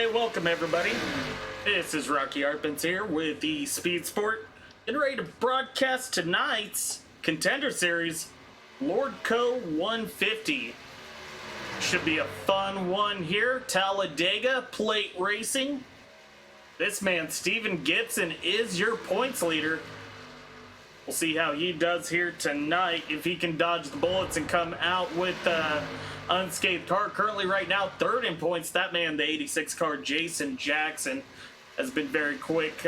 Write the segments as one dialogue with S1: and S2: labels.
S1: Hey, welcome everybody. This is Rocky Arpins here with the Speed Sport. Getting ready to broadcast tonight's Contender Series, Lordco 150. Should be a fun one here. Talladega plate racing. This man, Steven Gibson, is your points leader. We'll see how he does here tonight, if he can dodge the bullets and come out with unscathed car. Currently right now third in points. That man, the 86 car, Jason Jackson, has been very quick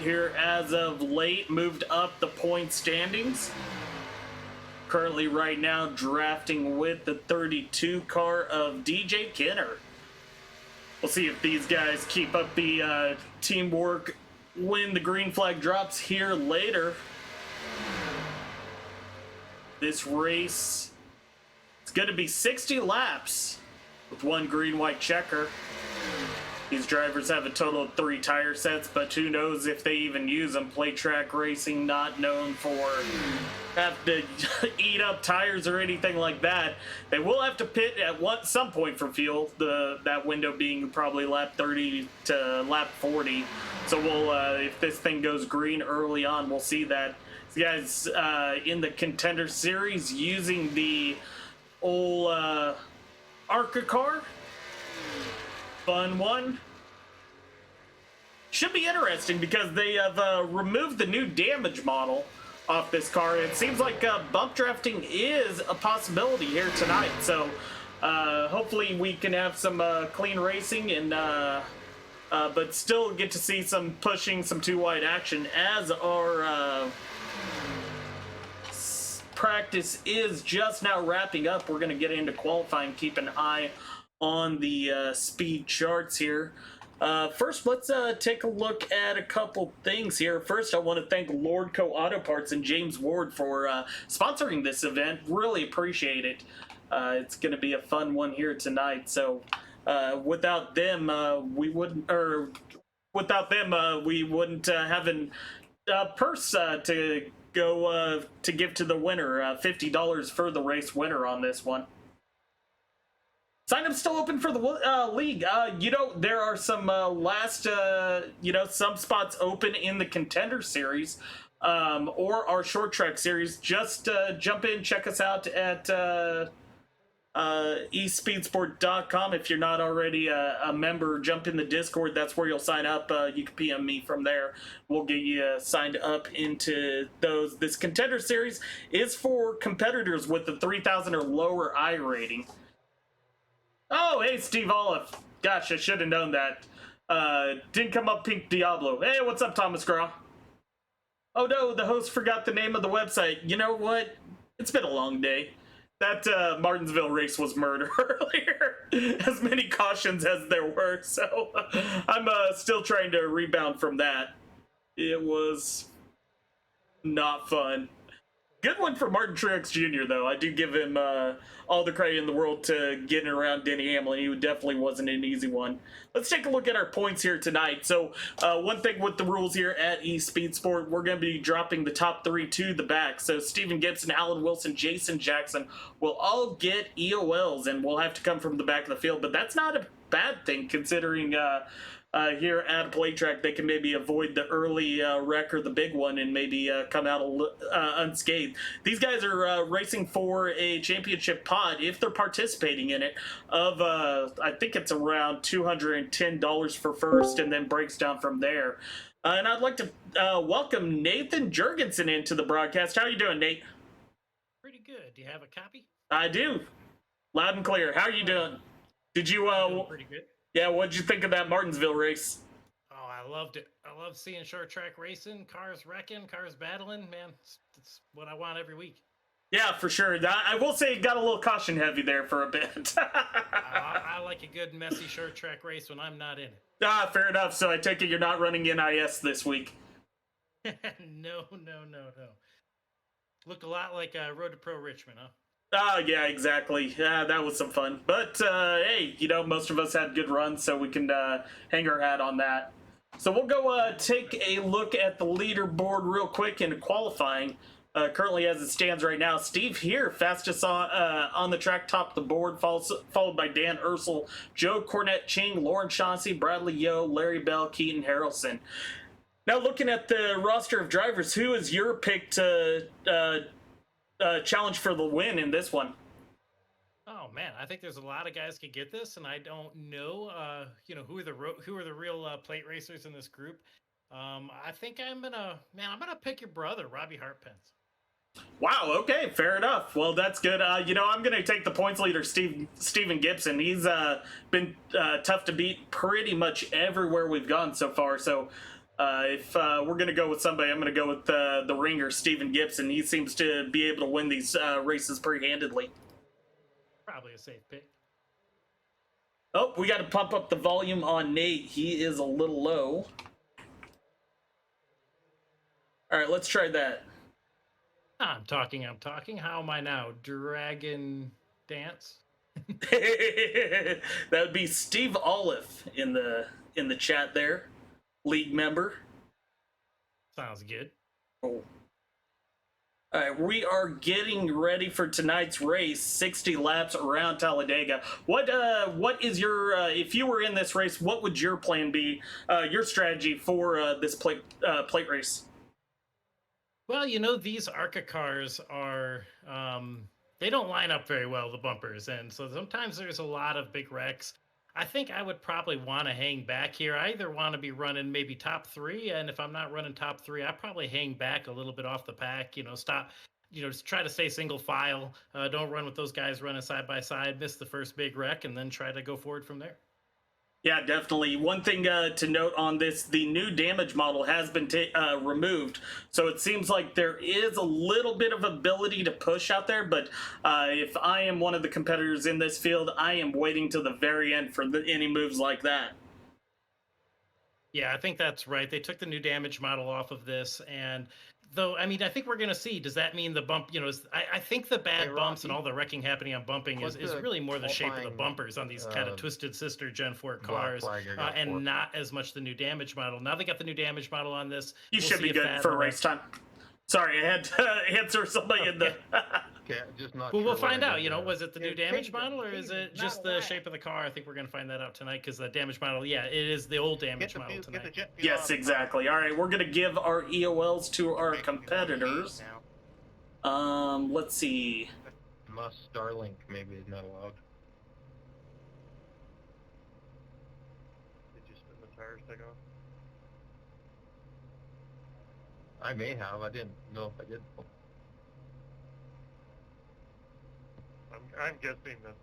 S1: here as of late. Moved up the point standings. Currently right now drafting with the 32 car of DJ Kenner. We'll see if these guys keep up the teamwork when the green flag drops here later. This race, it's going to be 60 laps with one green-white checker. These drivers have a total of 3 tire sets, but who knows if they even use them. Play track racing, not known for have to eat up tires or anything like that. They will have to pit at some point for fuel, that window being probably lap 30 to lap 40. So we'll, if this thing goes green early on, we'll see that. These guys in the Contender Series using the old ARCA car. Fun one. Should be interesting because they have removed the new damage model off this car. It seems like bump drafting is a possibility here tonight. So hopefully we can have some clean racing and but still get to see some pushing, some too wide action as our practice is just now wrapping up. We're going to get into qualifying. Keep an eye on the speed charts here. First, let's take a look at a couple things here. First, I want to thank Lordco Auto Parts and James Ward for sponsoring this event. Really appreciate it. It's going to be a fun one here tonight. So, without them, we wouldn't have a purse to go to give to the winner. $50 for the race winner on this one. Sign-up's still open for the league. There are some some spots open in the Contender Series or our short track series. Just jump in, check us out at espeedsport.com. If you're not already a member, jump in the Discord. That's where you'll sign up. You can PM me from there. We'll get you signed up into those. This Contender Series is for competitors with the 3,000 or lower I rating. Oh, hey, Steve Olive. Gosh, I should have known that. Didn't come up Pink Diablo. Hey, what's up, Thomas Graw? Oh, no, the host forgot the name of the website. You know what? It's been a long day. That Martinsville race was murder earlier. As many cautions as there were, so I'm still trying to rebound from that. It was not fun. Good one for Martin Truex Jr., though. I do give him all the credit in the world to getting around Denny Hamlin. He definitely wasn't an easy one. Let's take a look at our points here tonight. So one thing with the rules here at eSpeed Sport, we're going to be dropping the top 3 to the back. So Steven Gibson, Alan Wilson, Jason Jackson will all get EOLs, and we'll have to come from the back of the field. But that's not a bad thing, considering here at a play track, they can maybe avoid the early wreck or the big one and maybe come out unscathed. These guys are racing for a championship pod, if they're participating in it, of I think it's around $210 for first, and then breaks down from there. And I'd like to welcome Nathan Jurgensen into the broadcast. How are you doing, Nate?
S2: Pretty good. Do you have a copy?
S1: I do. Loud and clear. How are you doing? Did you
S2: doing pretty good.
S1: Yeah, what'd you think of that Martinsville race?
S2: Oh, I loved it. I love seeing short track racing, cars wrecking, cars battling. Man, it's what I want every week.
S1: Yeah, for sure. I will say it got a little caution heavy there for a bit.
S2: I like a good, messy short track race when I'm not in it.
S1: Fair enough. So I take it you're not running NIS this week.
S2: No. Looked a lot like Road to Pro Richmond, huh?
S1: Yeah, exactly. Yeah, that was some fun. But, hey, most of us had good runs, so we can hang our hat on that. So we'll go take a look at the leaderboard real quick in qualifying. currently as it stands right now. Steve here, fastest on the track, top of the board, followed by Dan Ursel, Joe Cornette Ching, Lauren Chauncey, Bradley Yo, Larry Bell, Keaton Harrelson. Now, looking at the roster of drivers, who is your pick to challenge for the win in this one?
S2: Oh man, I think there's a lot of guys could get this, and I don't know, who are the real plate racers in this group. I think I'm gonna pick your brother, Robbie Hartpence.
S1: Wow. Okay. Fair enough. Well, that's good. I'm going to take the points leader, Steven Gibson. He's been tough to beat pretty much everywhere we've gone so far. So if we're going to go with somebody, I'm going to go with the ringer, Steven Gibson. He seems to be able to win these races pretty handedly.
S2: Probably a safe pick.
S1: Oh, we got to pump up the volume on Nate. He is a little low. All right, let's try that.
S2: I'm talking. How am I now? Dragon Dance?
S1: That would be Steve Olive in the chat there. League member.
S2: Sounds good.
S1: Oh. All right, we are getting ready for tonight's race, 60 laps around Talladega. What is your, if you were in this race, what would your plan be, your strategy for this plate race?
S2: Well, these ARCA cars are, they don't line up very well, the bumpers. And so sometimes there's a lot of big wrecks. I think I would probably want to hang back here. I either want to be running maybe top 3, and if I'm not running top 3, I probably hang back a little bit off the pack, stop, just try to stay single file. Don't run with those guys running side by side, miss the first big wreck, and then try to go forward from there.
S1: Yeah, definitely. One thing to note on this, the new damage model has been removed. So it seems like there is a little bit of ability to push out there. But if I am one of the competitors in this field, I am waiting till the very end for any moves like that.
S2: Yeah, I think that's right. They took the new damage model off of this. And though, I think we're going to see, does that mean the bump, I think the bad bumps and all the wrecking happening on bumping is really more the shape of the bumpers on these kind of Twisted Sister Gen 4 cars and not as much the new damage model. Now they got the new damage model on this.
S1: You should be good for race time. Sorry, I had to answer somebody in the...
S3: Okay, just not.
S2: Well, we'll find out. Was it the new damage model or is it just the shape of the car? I think we're going to find that out tonight because the damage model, yeah, it is the old damage model tonight.
S1: Yes, exactly. All right, we're going to give our EOLs to our competitors. Let's see.
S3: Must Starlink maybe is not allowed. Did you spin the tires take off? I may have. I didn't know if I did.
S4: I'm guessing that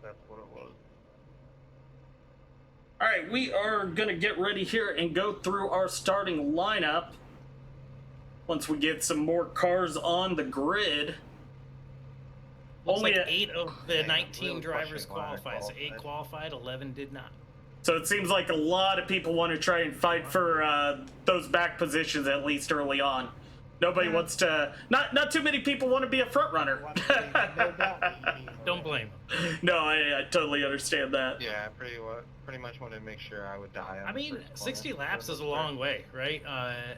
S4: that's what it was.
S1: All right, we are going to get ready here and go through our starting lineup. Once we get some more cars on the grid.
S2: Looks like 8 of the 19 drivers qualified. So 8 qualified, 11 did not.
S1: So it seems like a lot of people want to try and fight for those back positions, at least early on. Nobody wants to. Not too many people want to be a front runner.
S2: Don't blame them.
S1: No, I totally understand that.
S3: Yeah, pretty much wanted to make sure I would die.
S2: 60 laps is a long way, right?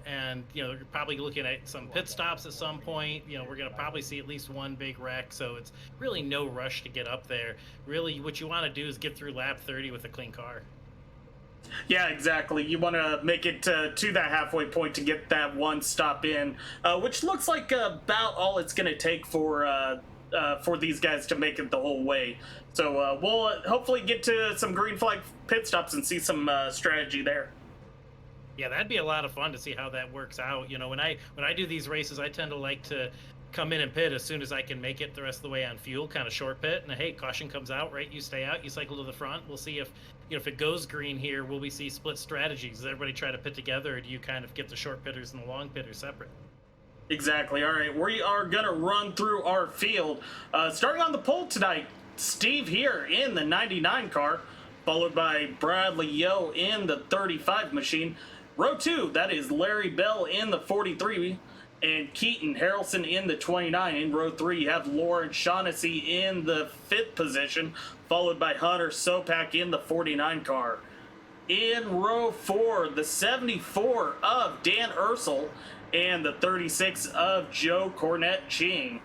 S2: And you're probably looking at some pit stops at some point. We're going to probably see at least one big wreck, so it's really no rush to get up there. Really, what you want to do is get through lap 30 with a clean car.
S1: Yeah, exactly. You want to make it to that halfway point to get that one stop in, which looks like about all it's going to take for these guys to make it the whole way. So we'll hopefully get to some green flag pit stops and see some strategy there.
S2: Yeah, that'd be a lot of fun to see how that works out. When I do these races, I tend to like to come in and pit as soon as I can make it the rest of the way on fuel, kind of short pit. And hey, caution comes out, right? You stay out, you cycle to the front. We'll see if it goes green here, will we see split strategies? Does everybody try to pit together, or do you kind of get the short pitters and the long pitters separate?
S1: Exactly. All right, we are going to run through our field. Starting on the pole tonight, Steve here in the 99 car, followed by Bradley Yo in the 35 machine. Row 2, that is Larry Bell in the 43, and Keaton Harrelson in the 29. In row 3, you have Lauren Shaughnessy in the 5th position, followed by Hunter Sopak in the 49 car. In row 4, the 74 of Dan Ursel and the 36 of Joe Cornette Ching.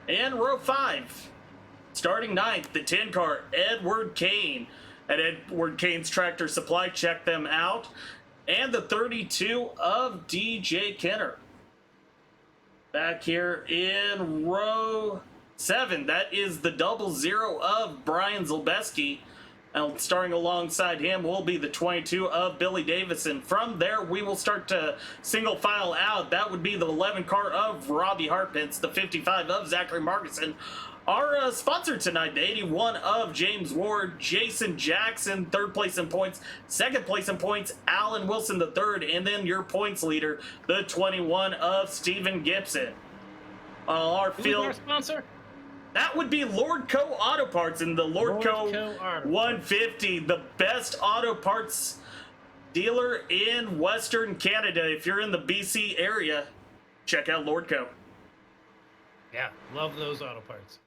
S1: In row 5, starting 9th, the 10 car, Edward Kane. At Edward Kane's Tractor Supply, check them out. And the 32 of DJ Kenner. Back here in row 7, that is the 00 of Brian Zalbeski. And starting alongside him will be the 22 of Billy Davison. From there, we will start to single file out. That would be the 11 car of Robbie Harpence, the 55 of Zachary Markinson. Our sponsor tonight, the 81 of James Ward, Jason Jackson, 3rd place in points, 2nd place in points, Alan Wilson, the 3rd, and then your points leader, the 21 of Steven Gibson. Our field.
S2: Who's our sponsor?
S1: That would be Lordco Auto Parts and the Lordco
S2: Auto
S1: 150, the best auto parts dealer in Western Canada. If you're in the BC area, check out Lordco.
S2: Yeah, love those auto parts.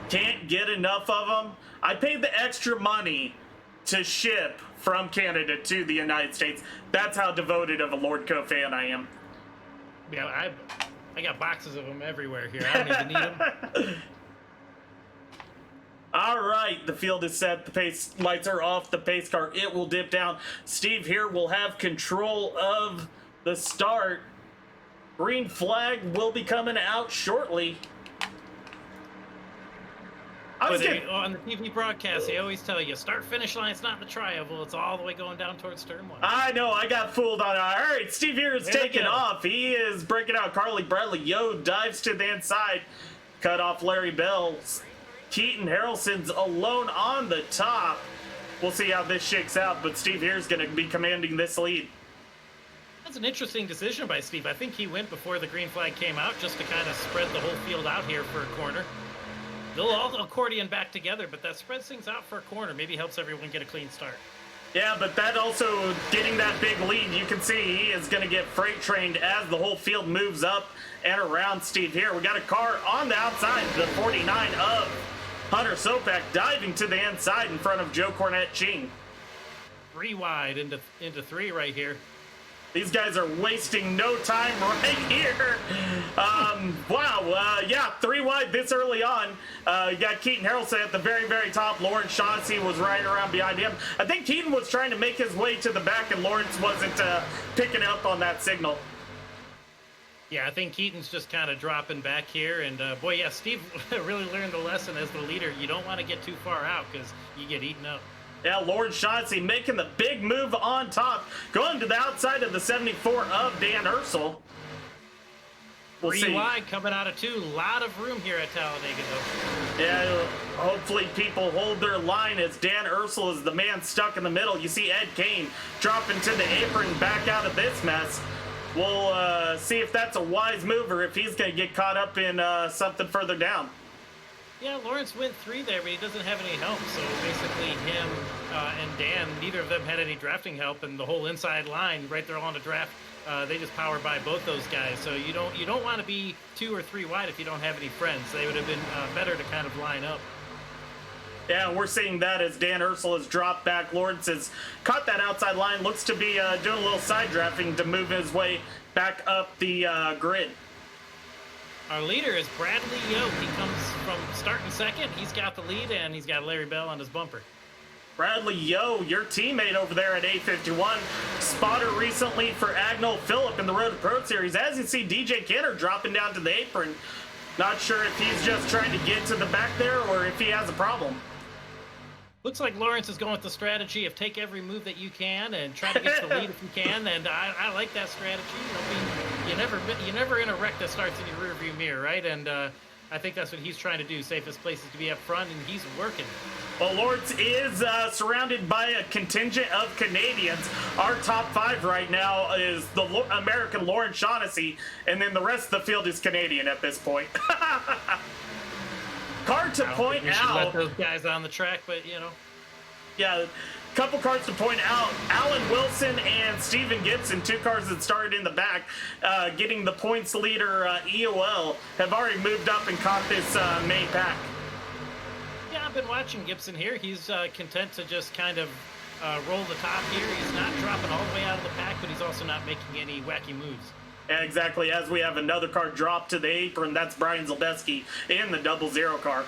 S1: Can't get enough of them. I paid the extra money to ship from Canada to the United States. That's how devoted of a Lordco fan I am.
S2: Yeah, I got boxes of them everywhere here. I don't even need them.
S1: All right, the field is set. The pace lights are off. The pace car, it will dip down. Steve here will have control of the start. Green flag will be coming out shortly.
S2: On the TV broadcast, they always tell you, start-finish line's not in the tri-oval. It's all the way going down towards turn 1.
S1: I know, I got fooled on it. All right, Steve here is taking off. He is breaking out Carly Bradley. Yo dives to the inside. Cut off Larry Bell. Keaton Harrelson's alone on the top. We'll see how this shakes out, but Steve here is going to be commanding this lead.
S2: That's an interesting decision by Steve. I think he went before the green flag came out just to kind of spread the whole field out here for a corner. They'll all accordion back together, but that spreads things out for a corner. Maybe helps everyone get a clean start.
S1: Yeah, but that also, getting that big lead, you can see he is going to get freight trained as the whole field moves up and around Steve here. We got a car on the outside, the 49 of Hunter Sopak diving to the inside in front of Joe Cornette Ching.
S2: 3 wide into 3 right here.
S1: These guys are wasting no time right here. Wow, yeah, 3 wide this early on. You got Keaton Harrelson at the very, very top. Lawrence Shaughnessy was right around behind him. I think Keaton was trying to make his way to the back, and Lawrence wasn't picking up on that signal.
S2: Yeah, I think Keaton's just kind of dropping back here. And, boy, yeah, Steve really learned the lesson as the leader. You don't want to get too far out because you get eaten up.
S1: Yeah, Lawrence Shaughnessy making the big move on top. Going to the outside of the 74 of Dan Ursel. We'll
S2: 3
S1: see.
S2: wide coming out of 2. A lot of room here at Talladega, though.
S1: Yeah, hopefully people hold their line as Dan Ursel is the man stuck in the middle. You see Ed Kane dropping to the apron back out of this mess. We'll see if that's a wise move or if he's going to get caught up in something further down.
S2: Yeah, Lawrence went 3 there, but he doesn't have any help. So basically him and Dan, neither of them had any drafting help, and the whole inside line right there on the draft, they just power by both those guys. So you don't want to be 2 or 3 wide if you don't have any friends. They would have been better to kind of line up.
S1: Yeah, we're seeing that as Dan Ursel has dropped back. Lawrence has caught that outside line, looks to be doing a little side drafting to move his way back up the grid.
S2: Our leader is Bradley Yo. He comes from starting second. He's got the lead, and he's got Larry Bell on his bumper.
S1: Bradley Yo, your teammate over there at 851, spotter recently for Agnell Phillip in the Road to Pro Series. As you see, DJ Kenner dropping down to the apron. Not sure if he's just trying to get to the back there or if he has a problem.
S2: Looks like Lawrence is going with the strategy of take every move that you can and try to get the lead if you can, and I like that strategy. You're never in a wreck that starts in your rearview mirror, right? And I think that's what he's trying to do. Safest place is to be up front, and he's working.
S1: Well, Lawrence is surrounded by a contingent of Canadians. Our top 5 right now is the American Lawrence Shaughnessy, and then the rest of the field is Canadian at this point. Card to point out.
S2: Let those guys on the track, but
S1: Yeah, couple cars to point out. Alan Wilson and Steven Gibson, 2 cars that started in the back, getting the points leader EOL, have already moved up and caught this main pack.
S2: Yeah, I've been watching Gibson here. He's content to just kind of roll the top here. He's not dropping all the way out of the pack, but he's also not making any wacky moves.
S1: Exactly, as we have another car drop to the apron. That's Brian Zalbeski in the 00 car.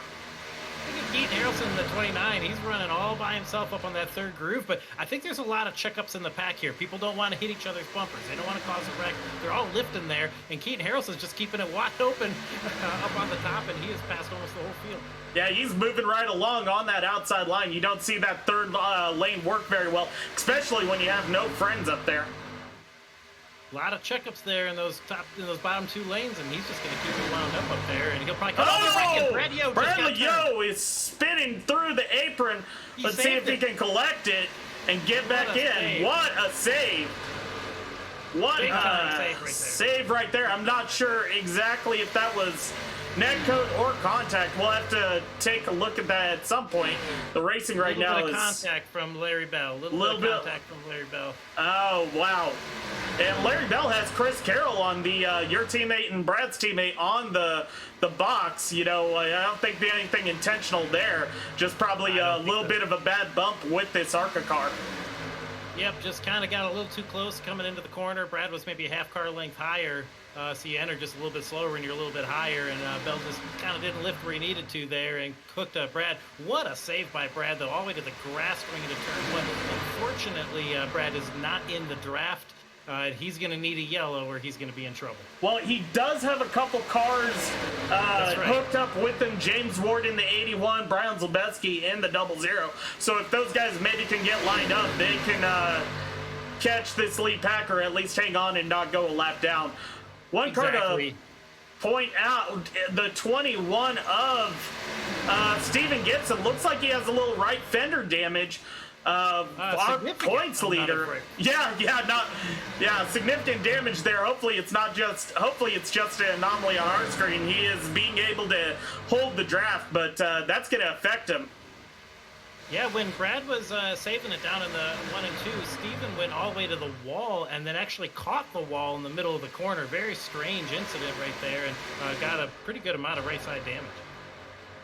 S2: Look at Keaton Harrelson in the 29. He's running all by himself up on that third groove, but I think there's a lot of checkups in the pack here. People don't want to hit each other's bumpers. They don't want to cause a wreck. They're all lifting there, and Keaton Harrelson's just keeping it wide open up on the top, and he has passed almost the whole field.
S1: Yeah, he's moving right along on that outside line. You don't see that third lane work very well, especially when you have no friends up there.
S2: A lot of checkups there in those bottom 2 lanes, and he's just going to keep it wound up there, and he'll probably come over. Brad Yo
S1: Bradley Yo is spinning through the apron. Let's see if he can collect it and get back in.
S2: Save.
S1: What a save. What a save right there. I'm not sure exactly if that was net code or contact. We'll have to take a look at that at some point. The racing right now is...
S2: A little bit of contact from Larry Bell. A little bit of contact from Larry Bell.
S1: Oh, wow. And Larry Bell has Chris Carroll on the your teammate and Brad's teammate on the box. You know, I don't think there's anything intentional there. Just probably a little bit of a bad bump with this ARCA car.
S2: Yep, just kind of got a little too close coming into the corner. Brad was maybe a half car length higher, so you entered just a little bit slower and you're a little bit higher, and Bell just kind of didn't lift where he needed to there and cooked up Brad. What a save by Brad, though, all the way to the grass ring into turn 1. Unfortunately, Brad is not in the draft. He's going to need a yellow or he's going to be in trouble.
S1: Well, he does have a couple cars hooked up with him. James Ward in the 81, Brian Zalbeski in the 00. So if those guys maybe can get lined up, they can catch this lead packer, at least hang on and not go a lap down. One car to point out, the 21 of Steven Gibson looks like he has a little right fender damage. Our points leader. Significant damage there. Hopefully it's just an anomaly on our screen. He is being able to hold the draft, but that's going to affect him.
S2: Yeah, when Brad was saving it down in the 1 and 2, Steven went all the way to the wall and then actually caught the wall in the middle of the corner. Very strange incident right there, and got a pretty good amount of right side damage.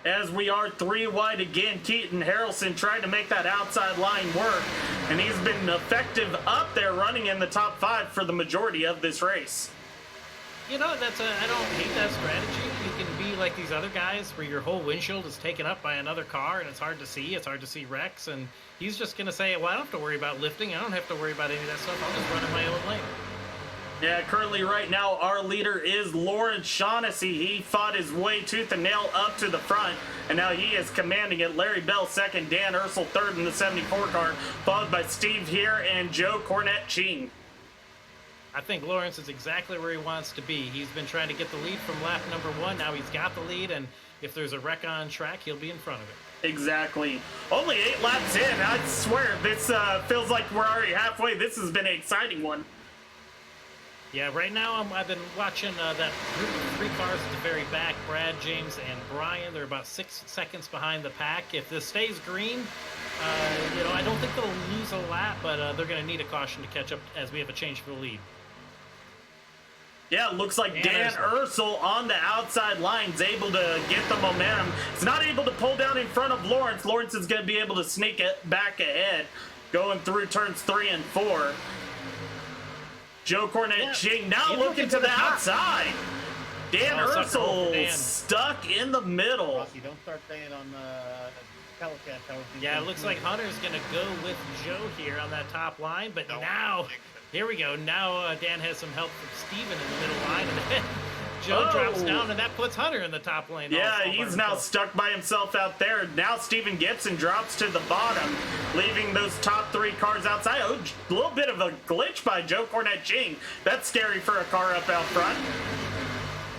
S1: As we are 3 wide again, Keaton Harrelson trying to make that outside line work, and he's been effective up there running in the top 5 for the majority of this race.
S2: You know, I don't hate that strategy. You can be like these other guys where your whole windshield is taken up by another car and it's hard to see wrecks, and he's just going to say, well, I don't have to worry about lifting, I don't have to worry about any of that stuff, I'll just run in my own lane.
S1: Yeah, currently right now our leader is Lawrence Shaughnessy. He fought his way tooth and nail up to the front, and now he is commanding it. Larry Bell second, Dan Ursel third in the 74 car, followed by Steve here and Joe Cornette-Ching.
S2: I think Lawrence is exactly where he wants to be. He's been trying to get the lead from lap number 1. Now he's got the lead, and if there's a wreck on track, he'll be in front of it.
S1: Exactly. Only 8 laps in. I swear, this feels like we're already halfway. This has been an exciting one.
S2: Yeah, right now I've been watching that group of 3 cars at the very back, Brad, James, and Brian. They're about 6 seconds behind the pack. If this stays green, I don't think they'll lose a lap, but they're going to need a caution to catch up as we have a change for the lead.
S1: Yeah, it looks like Dan Ursel on the outside line's able to get the momentum. He's not able to pull down in front of Lawrence. Lawrence is going to be able to sneak it back ahead, going through turns 3 and 4. Joe Cornette-Ching now looking to the outside. Dan Ursel stuck in the middle.
S5: Rossi, don't start saying on telecast.
S2: Yeah, it looks like Hunter's going to go with Joe here on that top line, but now, here we go. Now Dan has some help from Steven in the middle line, and then Joe drops down, and that puts Hunter in the top lane.
S1: Yeah, he's now stuck by himself out there. Now Steven Gibson drops to the bottom, leaving those top 3 cars outside. Oh, a little bit of a glitch by Joe Cornette-Ching. That's scary for a car up out front.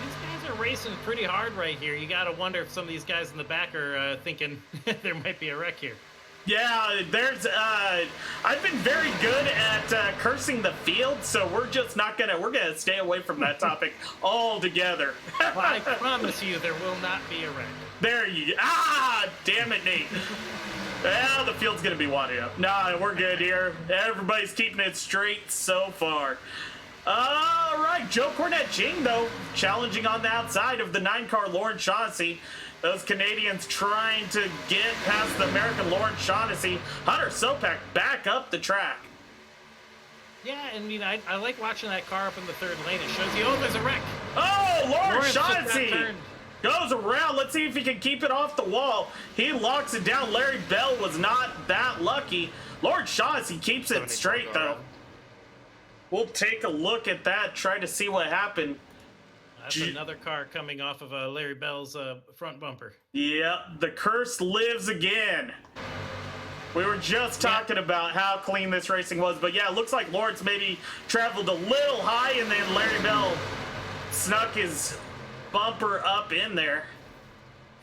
S2: These guys are racing pretty hard right here. You got to wonder if some of these guys in the back are thinking there might be a wreck here.
S1: Yeah, there's, I've been very good at cursing the field, so we're just not gonna, we're gonna stay away from that topic altogether.
S2: Well, I promise you there will not be a wreck.
S1: There you, damn it, Nate. Well, the field's gonna be winding up. Nah, we're good here. Everybody's keeping it straight so far. All right, Joe Cornette-Ching, though, challenging on the outside of the 9 car Lawrence Shaughnessy. Those Canadians trying to get past the American Lord Shaughnessy. Hunter Sopak back up the track.
S2: Yeah, I mean, I like watching that car up in the third lane. It shows you, oh, there's a wreck.
S1: Oh, Lord
S2: Lawrence just got
S1: Shaughnessy
S2: turned.
S1: goes around. Let's see if he can keep it off the wall. He locks it down. Larry Bell was not that lucky. Lord Shaughnessy keeps it straight, though. We'll take a look at that, try to see what happened.
S2: That's another car coming off of Larry Bell's front bumper.
S1: Yep, the curse lives again. We were just talking about how clean this racing was, but yeah, it looks like Lawrence maybe traveled a little high, and then Larry Bell snuck his bumper up in there.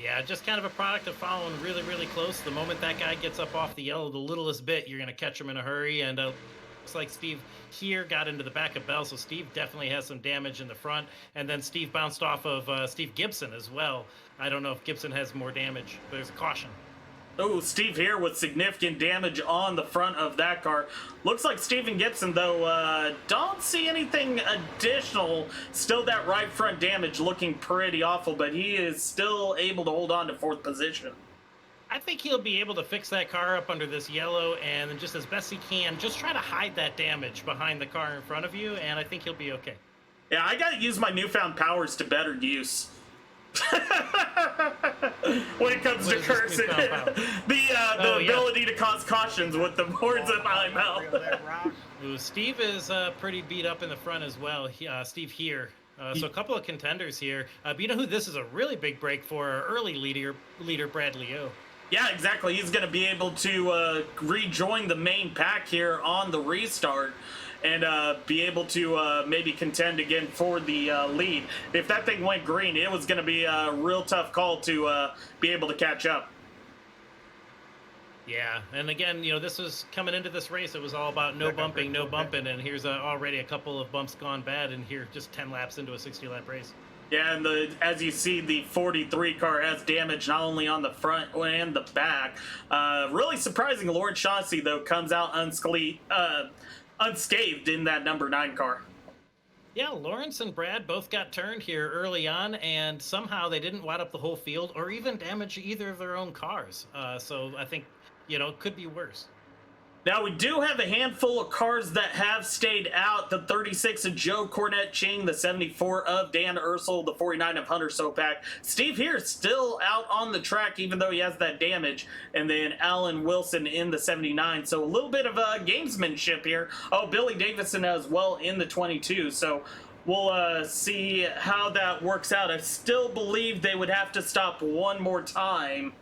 S2: Yeah, just kind of a product of following really, really close. The moment that guy gets up off the yellow, the littlest bit, you're going to catch him in a hurry. And looks like Steve here got into the back of Bell, so Steve definitely has some damage in the front. And then Steve bounced off of Steve Gibson as well. I don't know if Gibson has more damage, but there's a caution.
S1: Oh, Steve here with significant damage on the front of that car. Looks like Steven Gibson, though, don't see anything additional. Still that right front damage looking pretty awful, but he is still able to hold on to fourth position.
S2: I think he'll be able to fix that car up under this yellow and then just as best he can, just try to hide that damage behind the car in front of you, and I think he'll be okay.
S1: Yeah, I gotta use my newfound powers to better use. When it comes to cursing, the ability to cause cautions with the words of my mouth.
S2: Ooh, Steve is pretty beat up in the front as well. Steve here. So a couple of contenders here. But you know who this is a really big break for? Our early leader Brad Leo.
S1: Yeah, exactly. He's going to be able to rejoin the main pack here on the restart and be able to maybe contend again for the lead. If that thing went green, it was going to be a real tough call to be able to catch up.
S2: Yeah, and again, you know, this was coming into this race. It was all about no bumping, and here's already a couple of bumps gone bad, and here just 10 laps into a 60-lap race.
S1: Yeah, and as you see, the 43 car has damage not only on the front and the back. Really surprising, Lord Shaughnessy, though, comes out unscathed in that number 9 car.
S2: Yeah, Lawrence and Brad both got turned here early on, and somehow they didn't wad up the whole field or even damage either of their own cars. So I think, you know, it could be worse.
S1: Now, we do have a handful of cars that have stayed out. The 36 of Joe Cornette Ching, the 74 of Dan Ursel, the 49 of Hunter Sopak. Steve here still out on the track, even though he has that damage. And then Alan Wilson in the 79. So a little bit of gamesmanship here. Oh, Billy Davison as well in the 22. So we'll see how that works out. I still believe they would have to stop one more time.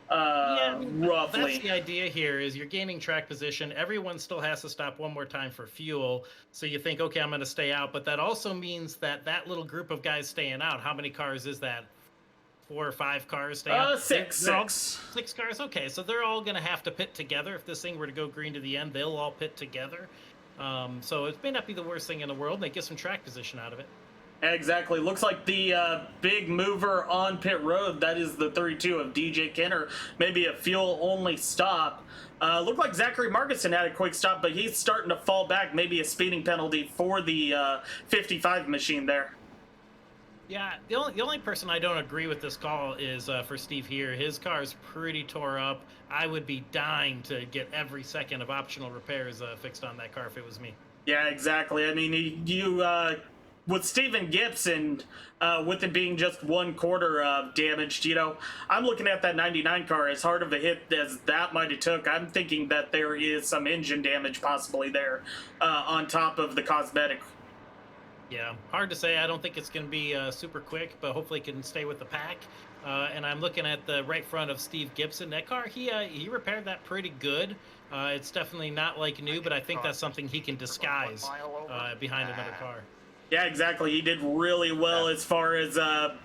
S1: Roughly.
S2: That's the idea here is you're gaining track position. Everyone still has to stop one more time for fuel. So you think, okay, I'm going to stay out. But that also means that little group of guys staying out, how many cars is that? 4 or 5 cars staying out?
S1: Six.
S2: 6 cars? Okay, so they're all going to have to pit together. If this thing were to go green to the end, they'll all pit together. So it may not be the worst thing in the world. They get some track position out of it.
S1: Exactly. Looks like the big mover on pit road, that is the 32 of DJ Kenner. Maybe a fuel-only stop. Looked like Zachary Markison had a quick stop, but he's starting to fall back. Maybe a speeding penalty for the 55 machine there.
S2: Yeah, the only person I don't agree with this call is for Steve here. His car's pretty tore up. I would be dying to get every second of optional repairs fixed on that car if it was me.
S1: Yeah, exactly. I mean, with Steven Gibson, with it being just 1/4 damaged, you know, I'm looking at that 99 car, as hard of a hit as that might have took. I'm thinking that there is some engine damage possibly there on top of the cosmetic.
S2: Yeah, hard to say. I don't think it's going to be super quick, but hopefully it can stay with the pack. And I'm looking at the right front of Steve Gibson. That car, he repaired that pretty good. It's definitely not like new, but I think that's something he can disguise behind another car.
S1: Yeah, exactly. He did really well as far as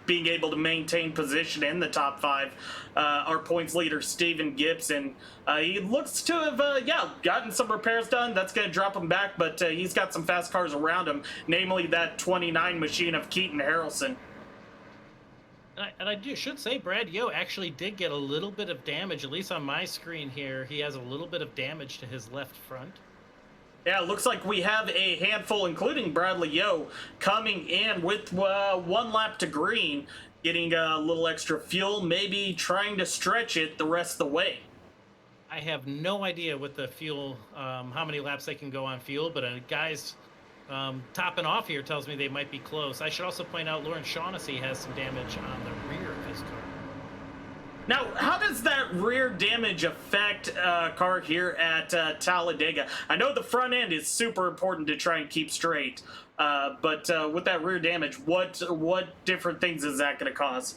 S1: being able to maintain position in the top 5. Our points leader, Steven Gibson, he looks to have, gotten some repairs done. That's going to drop him back, but he's got some fast cars around him, namely that 29 machine of Keaton Harrelson.
S2: And I should say Brad Yo actually did get a little bit of damage, at least on my screen here. He has a little bit of damage to his left front.
S1: Yeah, it looks like we have a handful, including Bradley Yo, coming in with 1 lap to green. getting a little extra fuel, maybe trying to stretch it the rest of the way.
S2: I have no idea what the fuel, how many laps they can go on fuel, but guys topping off here tells me they might be close. I should also point out Lawrence Shaughnessy has some damage on the rear of his car.
S1: Now, how does that rear damage affect car here at Talladega? I know the front end is super important to try and keep straight, but with that rear damage, what different things is that going to cause?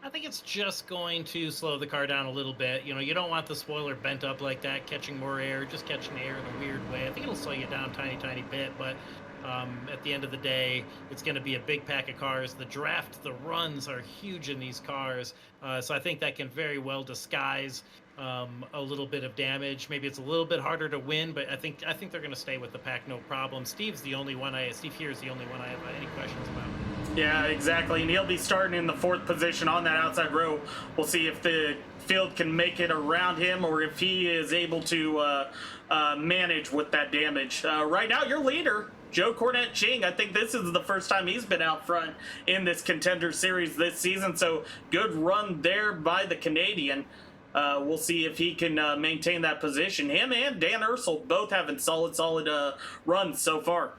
S2: I think it's just going to slow the car down a little bit. You know, you don't want the spoiler bent up like that, catching more air, just catching air in a weird way. I think it'll slow you down a tiny bit, but at the end of the day, it's going to be a big pack of cars. The draft, the runs are huge in these cars, so I think that can very well disguise a little bit of damage. Maybe it's a little bit harder to win, but I think they're going to stay with the pack, no problem. Steve here is the only one I have any questions about.
S1: Yeah, exactly, and he'll be starting in the 4th position on that outside row. We'll see if the field can make it around him or if he is able to manage with that damage. Right now, your leader, Joe Cornette Ching, I think this is the first time he's been out front in this Contender Series this season, so good run there by the Canadian. We'll see if he can maintain that position. Him and Dan Ursel both having solid runs so far.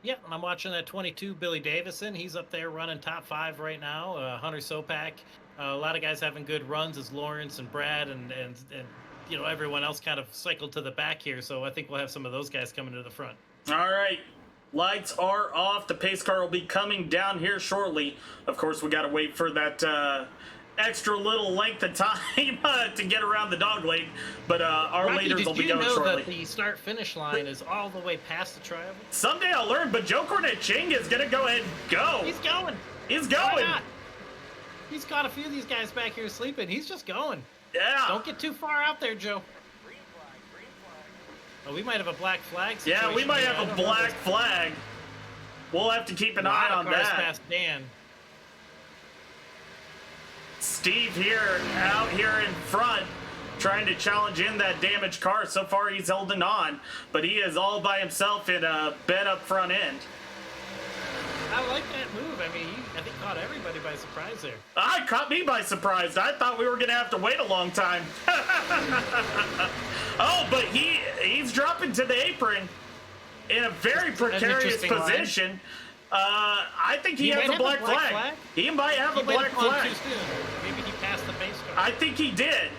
S2: Yeah, and I'm watching that 22 Billy Davison. He's up there running top 5 right now. Hunter Sopak. A lot of guys having good runs as Lawrence and Brad and you know, everyone else kind of cycled to the back here. So I think we'll have some of those guys coming to the front.
S1: All right. Lights are off. The pace car will be coming down here shortly. Of course, we got to wait for that extra little length of time to get around the dog leg, but our
S2: Rocky,
S1: leaders will be going shortly.
S2: Did you know that the start-finish line is all the way past the trioval?
S1: Someday I'll learn, but Joe Cornette Ching is going to go ahead and go.
S2: He's going.
S1: He's going.
S2: Why not? He's got a few of these guys back here sleeping. He's just going.
S1: Yeah.
S2: Don't get too far out there, Joe. Oh, we might have a black flag situation.
S1: Yeah, we might have a black flag. We'll have to keep an eye on that.
S2: Past Dan.
S1: Steve here, out here in front, trying to challenge in that damaged car. So far, he's holding on, but he is all by himself in a bent up front end.
S2: I like that move. I mean, I think caught everybody by surprise there.
S1: Caught me by surprise. I thought we were going to have to wait a long time. Oh, but he's dropping to the apron in a very precarious position. I think he has a black flag. He might have a black flag.
S2: Too soon. Maybe he passed the pace car.
S1: I think he did.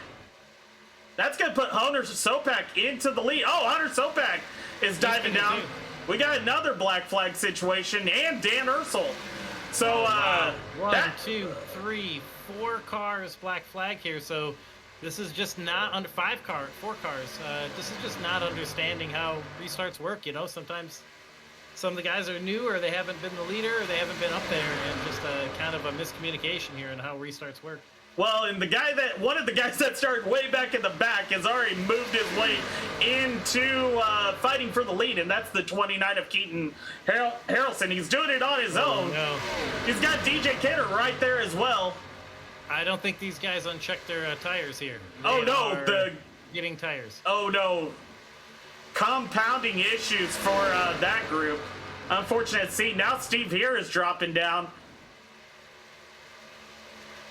S1: That's going to put Hunter Sopak into the lead. Oh, Hunter Sopak is diving down. We got another black flag situation, and Dan Ursel. So,
S2: One, two, three, 4 cars black flag here. So this is just not under 4 cars. This is just not understanding how restarts work. You know, sometimes some of the guys are new, or they haven't been the leader, or they haven't been up there, and just kind of a miscommunication here in how restarts work.
S1: Well, and one of the guys that started way back in the back has already moved his way into fighting for the lead, and that's the 29 of Keaton Harrelson. He's doing it on his own.
S2: No.
S1: He's got DJ Kidder right there as well.
S2: I don't think these guys unchecked their tires here.
S1: Oh no,
S2: getting tires.
S1: Oh no, compounding issues for that group. Unfortunate. See, now Steve here is dropping down.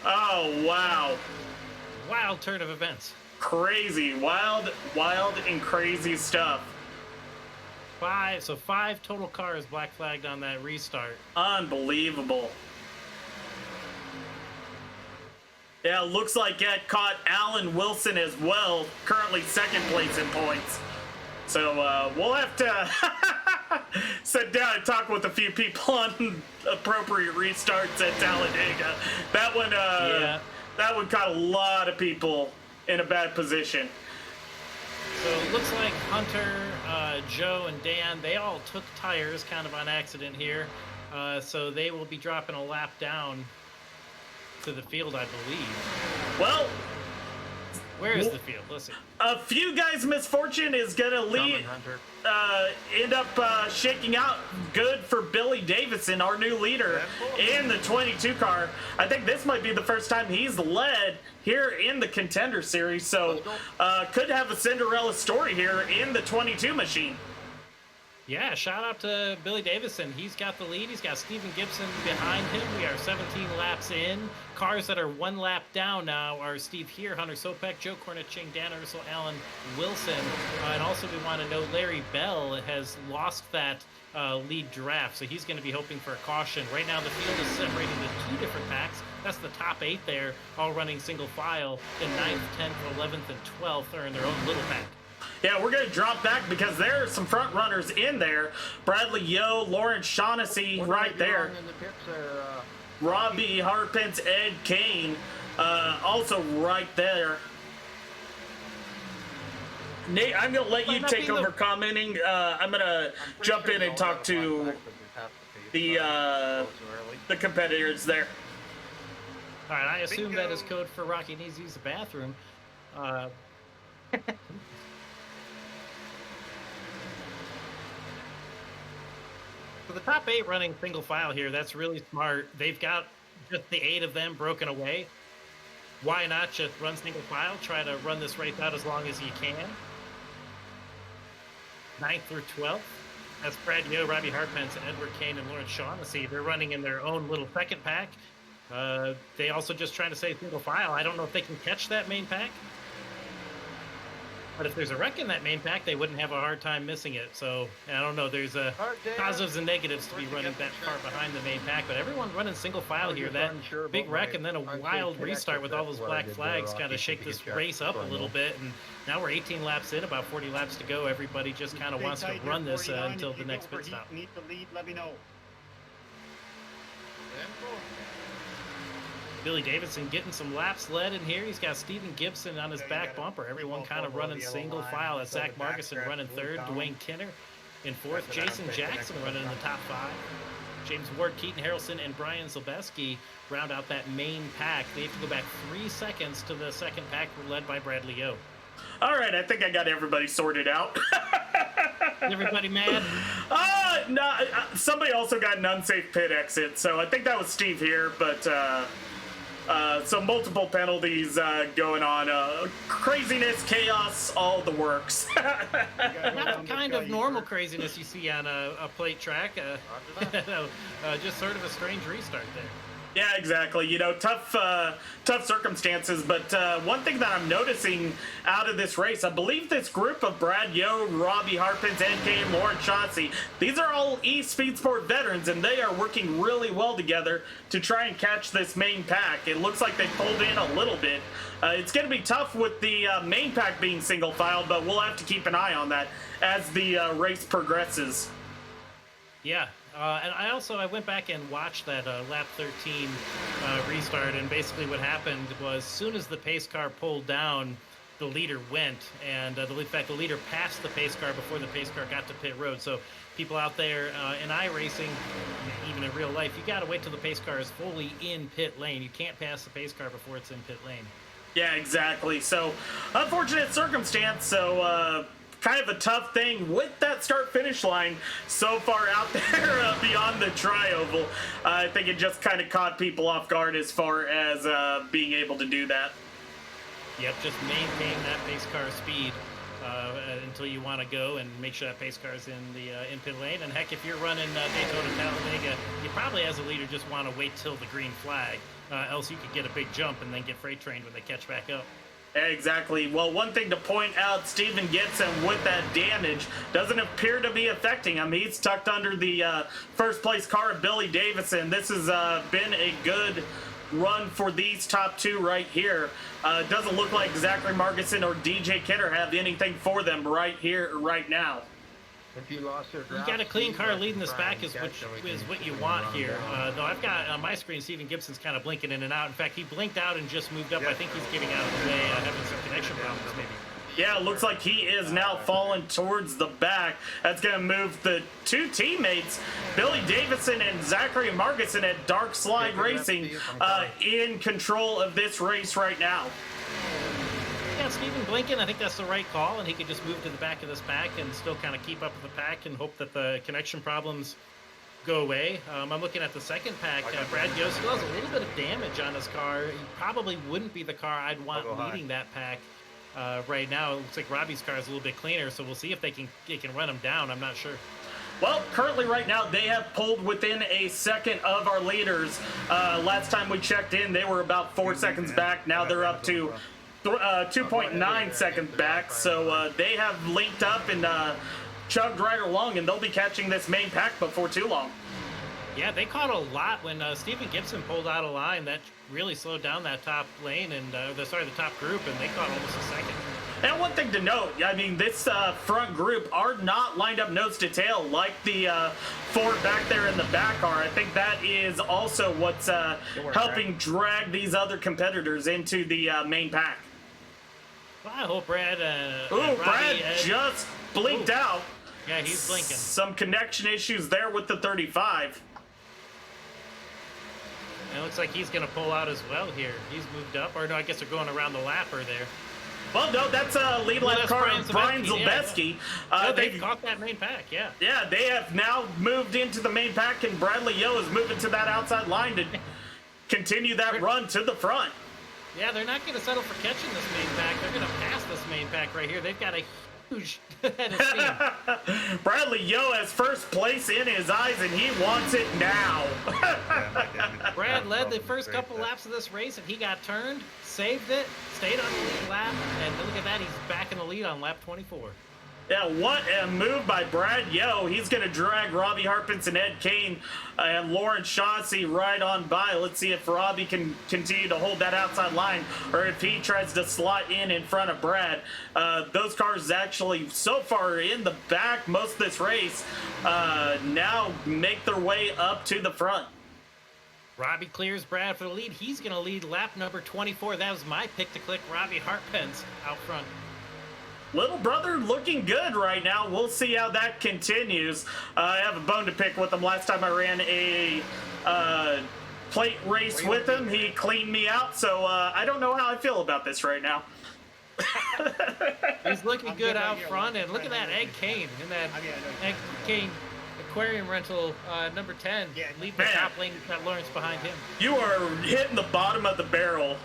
S1: Oh, wow.
S2: Wild turn of events.
S1: Crazy. Wild and crazy stuff.
S2: 5 total cars black flagged on that restart.
S1: Unbelievable. Yeah, looks like that caught Alan Wilson as well, currently 2nd place in points. So we'll have to sit down and talk with a few people on appropriate restarts at Talladega. That one caught a lot of people in a bad position.
S2: So it looks like Hunter, Joe, and Dan, they all took tires kind of on accident here. So they will be dropping a lap down to the field, I believe.
S1: Well,
S2: where is the field? Let's see.
S1: A few guys' misfortune is going to end up shaking out good for Billy Davison, our new leader in the 22 car. I think this might be the first time he's led here in the Contender Series, so could have a Cinderella story here in the 22 machine.
S2: Yeah, shout out to Billy Davison. He's got the lead. He's got Steven Gibson behind him. We are 17 laps in. Cars that are 1 lap down now are Steve Here, Hunter Sopek, Joe Corniching, Dan Ursel, Alan Wilson. And also we want to know Larry Bell has lost that lead draft, so he's going to be hoping for a caution. Right now the field is separated into 2 different packs. That's the top 8 there, all running single file. The 9th, 10th, 11th, and 12th are in their own little pack.
S1: Yeah, we're going to drop back because there are some front runners in there. Bradley Yo, Lawrence Shaughnessy right there.
S3: In the pits there,
S1: Robbie Harpence, Ed Kane, also right there. Nate, I'm going to let you take over commenting. I'm going to jump in and talk to the competitors there.
S2: All right, I assume that is code for Rocky needs to use the bathroom. So the top 8 running single file here, that's really smart. They've got just the 8 of them broken away. Why not just run single file? Try to run this race out as long as you can. 9th through 12th. That's Brad Yo, Robbie Harpence, Edward Kane, and Lawrence Shaughnessy. They're running in their own little second pack. They also just trying to say single file. I don't know if they can catch that main pack. But if there's a wreck in that main pack, they wouldn't have a hard time missing it. So, I don't know. There's positives and negatives to be running that far behind the main pack. But everyone running single file here. That big wreck and then a wild restart with all those black flags kind of shake this race up a little bit. And now we're 18 laps in, about 40 laps to go. Everybody just kind of wants to run this until the next pit stop.
S5: Need to lead, let me know.
S2: Billy Davidson getting some laps led in here. He's got Steven Gibson on his back bumper. Everyone kind of running single file. That's Zach Marguson running 3rd. Dwayne Kinner in 4th. Jason Jackson running in the top 5. James Ward, Keaton Harrelson, and Brian Zalbeski round out that main pack. They have to go back 3 seconds to the second pack led by Bradley Yo.
S1: All right, I think I got everybody sorted out.
S2: Everybody mad?
S1: No, somebody also got an unsafe pit exit, so I think that was Steve here, but so multiple penalties going on. Craziness, chaos, all the works.
S2: Not the kind of normal craziness you see on a plate track. Just sort of a strange restart there.
S1: Yeah, exactly. You know, tough circumstances. But one thing that I'm noticing out of this race, I believe this group of Brad Yo, Robbie Harpence, NK, and Lauren Chauncey, these are all Speed Sport veterans, and they are working really well together to try and catch this main pack. It looks like they pulled in a little bit. It's going to be tough with the main pack being single file, but we'll have to keep an eye on that as the race progresses.
S2: Yeah. And I went back and watched that lap 13 restart, and basically what happened was as soon as the pace car pulled down, the leader went, and the leader passed the pace car before the pace car got to pit road. So people out there in iRacing, even in real life, you got to wait till the pace car is fully in pit lane. You can't pass the pace car before it's in pit lane.
S1: Yeah, exactly. So unfortunate circumstance. So kind of a tough thing with that start-finish line so far out there beyond the tri-oval. I think it just kind of caught people off guard as far as being able to do that.
S2: Yep, just maintain that pace car speed until you want to go, and make sure that pace car is in the in pit lane. And heck, if you're running Daytona Talladega, you probably as a leader just want to wait till the green flag, else you could get a big jump and then get freight trained when they catch back up.
S1: Exactly. Well, one thing to point out, Steven Gibson with that damage doesn't appear to be affecting him. He's tucked under the first place car of Billy Davison. This has been a good run for these top 2 right here. Doesn't look like Zachary Marguson or DJ Kidder have anything for them right here, right now.
S3: If you lost your draft,
S2: you got a clean car leading this back is what you want here. Though I've got on my screen, Steven Gibson's kind of blinking in and out. In fact, he blinked out and just moved up. I think he's getting out of the way, having some connection problems maybe.
S1: Yeah, it looks like he is now falling towards the back. That's going to move the 2 teammates, Billy Davison and Zachary Marguson at Dark Slide Racing, in control of this race right now.
S2: Yeah, Steven blinking, I think that's the right call, and he could just move to the back of this pack and still kind of keep up with the pack and hope that the connection problems go away. I'm looking at the second pack. Brad Yo still has a little bit of damage on his car. He probably wouldn't be the car I'd want leading that pack right now. It looks like Robbie's car is a little bit cleaner, so we'll see if they can run him down. I'm not sure.
S1: Well, currently right now, they have pulled within a second of our leaders. Last time we checked in, they were about 4 seconds back. Now they're up to 2.9 seconds back. So they have linked up and chugged right along, and they'll be catching this main pack before too long.
S2: Yeah, they caught a lot when Stephen Gibson pulled out a line. That really slowed down that top lane and the top group, and they caught almost a second.
S1: And one thing to note, I mean, this front group are not lined up nose to tail like the four back there in the back are. I think that is also what's helping drag these other competitors into the main pack.
S2: Well, I hope Brad.
S1: Brad just blinked out.
S2: Yeah, he's blinking.
S1: Some connection issues there with the 35.
S2: And it looks like he's going to pull out as well here. He's moved up. Or no, I guess they're going around the lapper there.
S1: Well, no, that's lead lap car of Brian Zalbeski.
S2: They've caught that main pack, yeah.
S1: Yeah, they have now moved into the main pack, and Bradley Yo is moving to that outside line to continue that run to the front.
S2: Yeah, they're not going to settle for catching this main pack. They're going to pass this main pack right here. They've got a huge head of steam.
S1: Bradley Yo has first place in his eyes, and he wants it now.
S2: Brad led the first couple laps of this race, and he got turned, saved it, stayed on the lead lap, and look at that, he's back in the lead on lap 24.
S1: Yeah, what a move by Brad Yo. He's going to drag Robbie Harpins and Ed Kane and Lauren Chauncey right on by. Let's see if Robbie can continue to hold that outside line or if he tries to slot in front of Brad. Those cars actually so far in the back most of this race now make their way up to the front.
S2: Robbie clears Brad for the lead. He's going to lead lap number 24. That was my pick to click. Robbie Harpins out front.
S1: Little brother looking good right now. We'll see how that continues. I have a bone to pick with him. Last time I ran a plate race with him, he cleaned me out. So I don't know how I feel about this right now.
S2: He's looking good out front. And look at that Ed Kane in that Ed Kane aquarium rental number 10. Lead the top lane. Got Lawrence behind him.
S1: You are hitting the bottom of the barrel.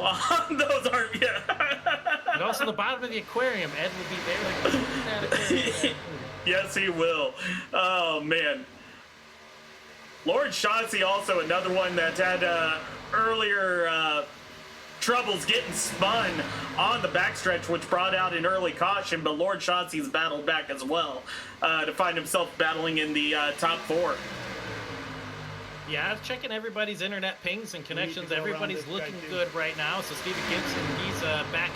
S1: Those aren't. Yeah.
S2: And also the bottom of the aquarium. Ed will be there.
S1: Yes, he will. Oh, man. Lord Chauncey also another one that had earlier troubles getting spun on the backstretch, which brought out an early caution, but Lord Chauncey's battled back as well to find himself battling in the top four.
S2: Yeah, I was checking everybody's internet pings and connections. Everybody's looking good right now. So Stephen Gibson, he's back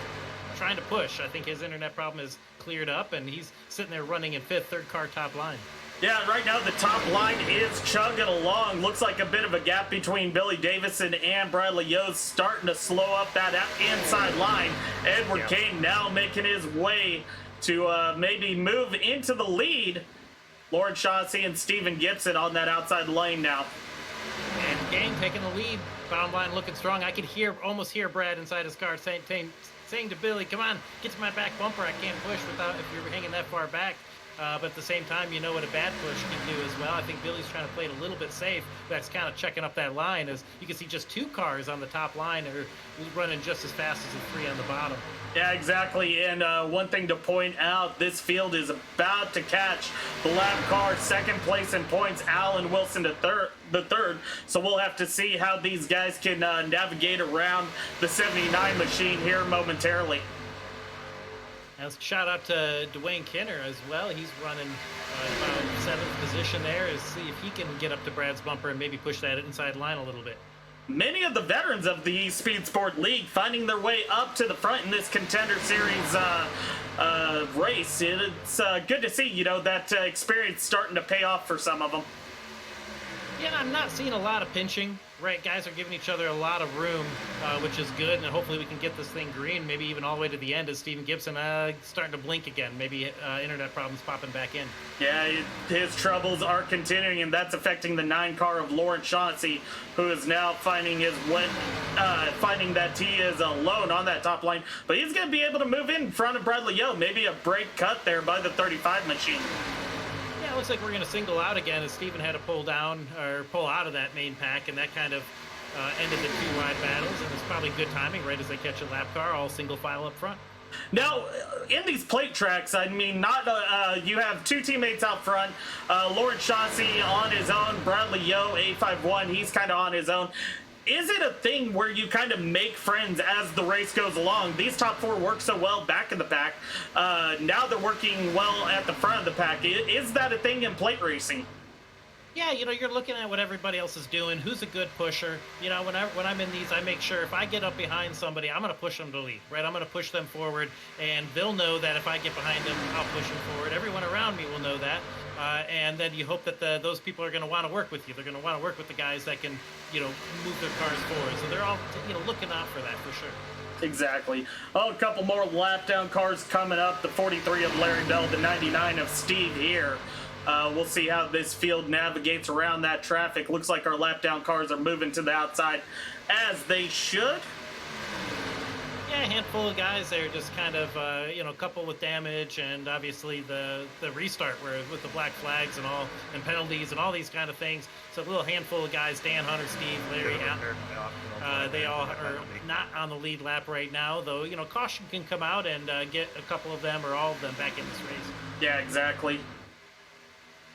S2: trying to push. I think his internet problem is cleared up, and he's sitting there running in fifth, third car top line.
S1: Yeah, right now the top line is chugging along. Looks like a bit of a gap between Billy Davison and Bradley Yo's starting to slow up that inside line. Edward Kane now making his way to maybe move into the lead. Lord Chauncey and Stephen Gibson on that outside lane now.
S2: And Kane taking the lead. Bottom line looking strong. I could almost hear Brad inside his car saying to Billy, come on, get to my back bumper. I can't push without if you're hanging that far back. But at the same time, you know what a bad push can do as well. I think Billy's trying to play it a little bit safe. That's kind of checking up that line. As you can see, just two cars on the top line are running just as fast as the three on the bottom.
S1: Yeah, exactly. And one thing to point out, this field is about to catch the lap car, second place in points, Alan Wilson the third. So we'll have to see how these guys can navigate around the 79 machine here momentarily.
S2: And shout out to Dwayne Kinner as well. He's running about 7th position there. To see if he can get up to Brad's bumper and maybe push that inside line a little bit.
S1: Many of the veterans of the Speed Sport League finding their way up to the front in this Contender Series race. It's good to see, you know, that experience starting to pay off for some of them.
S2: Yeah, I'm not seeing a lot of pinching. Right, guys are giving each other a lot of room, which is good, and hopefully we can get this thing green, maybe even all the way to the end as Stephen Gibson starting to blink again. Maybe internet problems popping back in.
S1: Yeah, his troubles are continuing, and that's affecting the 9 car of Lawrence Chauncey, who is now finding finding that he is alone on that top line. But he's going to be able to move in front of Bradley Yo. Maybe a brake cut there by the 35 machine.
S2: Yeah, it looks like we're going to single out again as Stephen had to pull out of that main pack, and that kind of ended the two wide battles, and it's probably good timing right as they catch a lap car, all single file up front.
S1: Now, in these plate tracks, I mean, not you have two teammates out front. Lawrence Shaughnessy on his own. Bradley Yo, 851, he's kind of on his own. Is it a thing where you kind of make friends as the race goes along? These top four work so well back in the pack. Now they're working well at the front of the pack. Is that a thing in plate racing?
S2: Yeah, you know, you're looking at what everybody else is doing. Who's a good pusher? You know, when I'm in these, I make sure if I get up behind somebody, I'm going to push them to lead, right? I'm going to push them forward, and they'll know that if I get behind them, I'll push them forward. Everyone around me will know that. And then you hope that those people are going to want to work with you. They're going to want to work with the guys that can, you know, move their cars forward. So they're all, you know, looking out for that for sure.
S1: Exactly. Oh, a couple more lap down cars coming up. The 43 of Larry Bell, the 99 of Steve here. We'll see how this field navigates around that traffic. Looks like our lap down cars are moving to the outside as they should.
S2: Yeah, a handful of guys there, just kind of, you know, a couple with damage, and obviously the restart where with the black flags and all, and penalties and all these kind of things. So a little handful of guys, Dan, Hunter, Steve, Larry, they all are not on the lead lap right now, though, you know, caution can come out and get a couple of them or all of them back in this race.
S1: Yeah, exactly.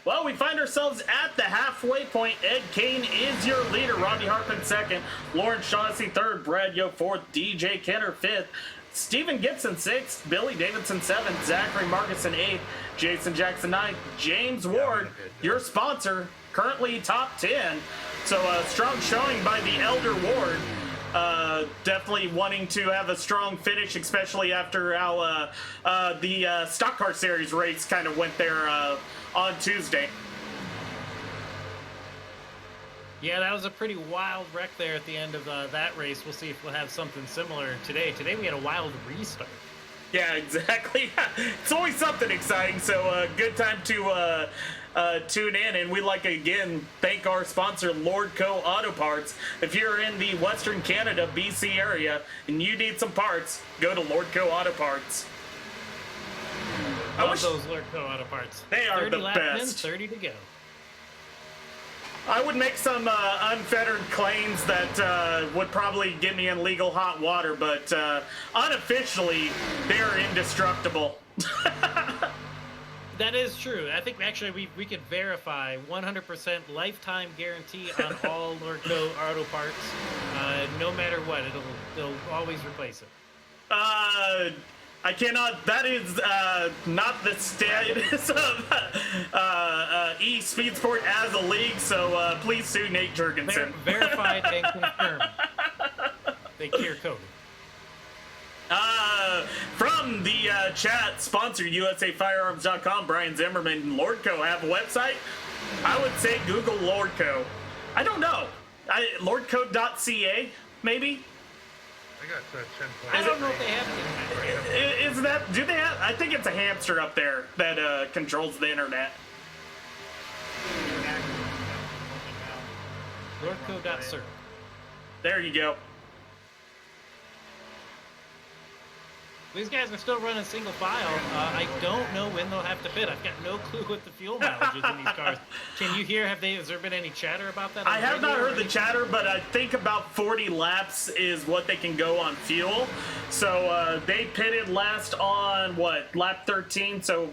S1: Well, we find ourselves at the halfway point. Ed Kane is your leader. Robbie Harpin second. Lawrence Shaughnessy third. Brad Yo fourth. DJ Kenner fifth. Stephen Gibson sixth. Billy Davidson seventh. Zachary Markuson eighth. Jason Jackson ninth. James Ward, your sponsor, currently top 10. So a strong showing by the Elder Ward. Definitely wanting to have a strong finish, especially after how the Stock Car Series race kind of went there on Tuesday.
S2: Yeah, that was a pretty wild wreck there at the end of that race. We'll see if we'll have something similar today. Today we had a wild restart.
S1: Yeah, exactly. It's always something exciting, so good time to tune in. And we'd like to again thank our sponsor, Lordco Auto Parts. If you're in the Western Canada, BC area, and you need some parts, go to Lordco Auto Parts.
S2: I wish those Lordco Auto Parts.
S1: They are the best.
S2: 30 to go.
S1: I would make some unfettered claims that would probably get me in legal hot water, but unofficially, they're indestructible.
S2: That is true. I think actually we could verify 100% lifetime guarantee on all Lordco Auto Parts. No matter what, they'll always replace it.
S1: I cannot. That is not the status of e-Speed Sport as a league, so please sue Nate Jurgensen.
S2: Verified and confirmed. They clear code.
S1: From the chat, sponsor USAFirearms.com, Brian Zimmerman and Lordco have a website. I would say Google Lordco. I don't know. Lordco.ca, maybe?
S4: I got 10
S2: I don't know if they have it.
S1: Is that, do they have, I think it's a hamster up there that controls the internet.
S2: Lordco.cert.
S1: There you go.
S2: These guys are still running single file. I don't know when they'll have to pit. I've got no clue what the fuel mileage is in these cars. Can you hear, has there been any chatter about that?
S1: I have not heard the chatter, but I think about 40 laps is what they can go on fuel. So they pitted last on, what, lap 13? So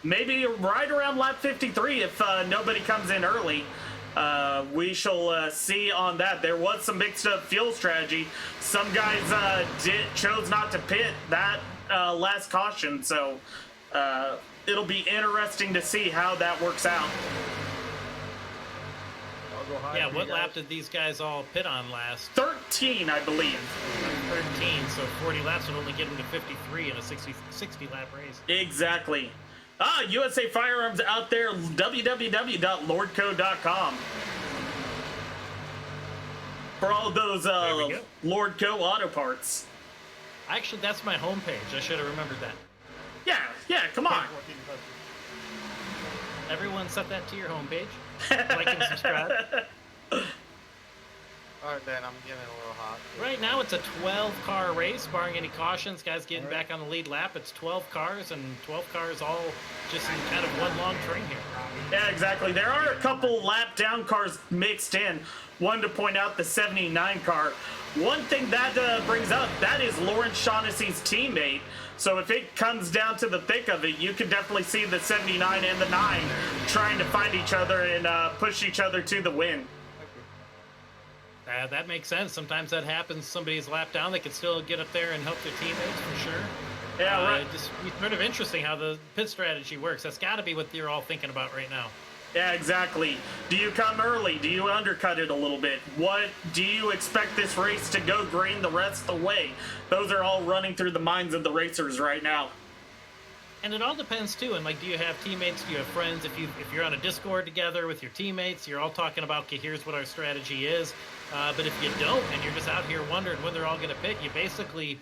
S1: maybe right around lap 53 if nobody comes in early. We shall see on that. There was some mixed up fuel strategy. Some guys chose not to pit that last caution, so it'll be interesting to see how that works out.
S2: Yeah, what lap did these guys all pit on last?
S1: 13, I believe.
S2: 13, so 40 laps would only get them to 53 in a 60 lap race.
S1: Exactly. USA Firearms out there, www.lordco.com. For all of those Lordco auto parts.
S2: Actually, that's my homepage. I should have remembered that.
S1: Yeah, come on.
S2: Everyone set that to your homepage. Like and subscribe.
S3: Alright, Ben, I'm getting a little hot.
S2: Right now, it's a 12-car race, barring any cautions. Guys getting back on the lead lap. It's 12 cars, and 12 cars all just in kind of one long train here.
S1: Yeah, exactly. There are a couple lap down cars mixed in. One to point out, the 79 car. One thing that brings up, that is Lawrence Shaughnessy's teammate. So if it comes down to the thick of it, you can definitely see the 79 and the 9 trying to find each other and push each other to the win.
S2: That makes sense. Sometimes that happens. Somebody's lap down. They can still get up there and help their teammates for sure.
S1: Yeah, right.
S2: Just it's sort of interesting how the pit strategy works. That's got to be what you're all thinking about right now.
S1: Yeah, exactly. Do you come early? Do you undercut it a little bit? What do you expect this race to go green the rest of the way? Those are all running through the minds of the racers right now.
S2: And it all depends too. And like, do you have teammates? Do you have friends? If you're on a Discord together with your teammates, you're all talking about, okay, here's what our strategy is. But if you don't, and you're just out here wondering when they're all going to pit, you basically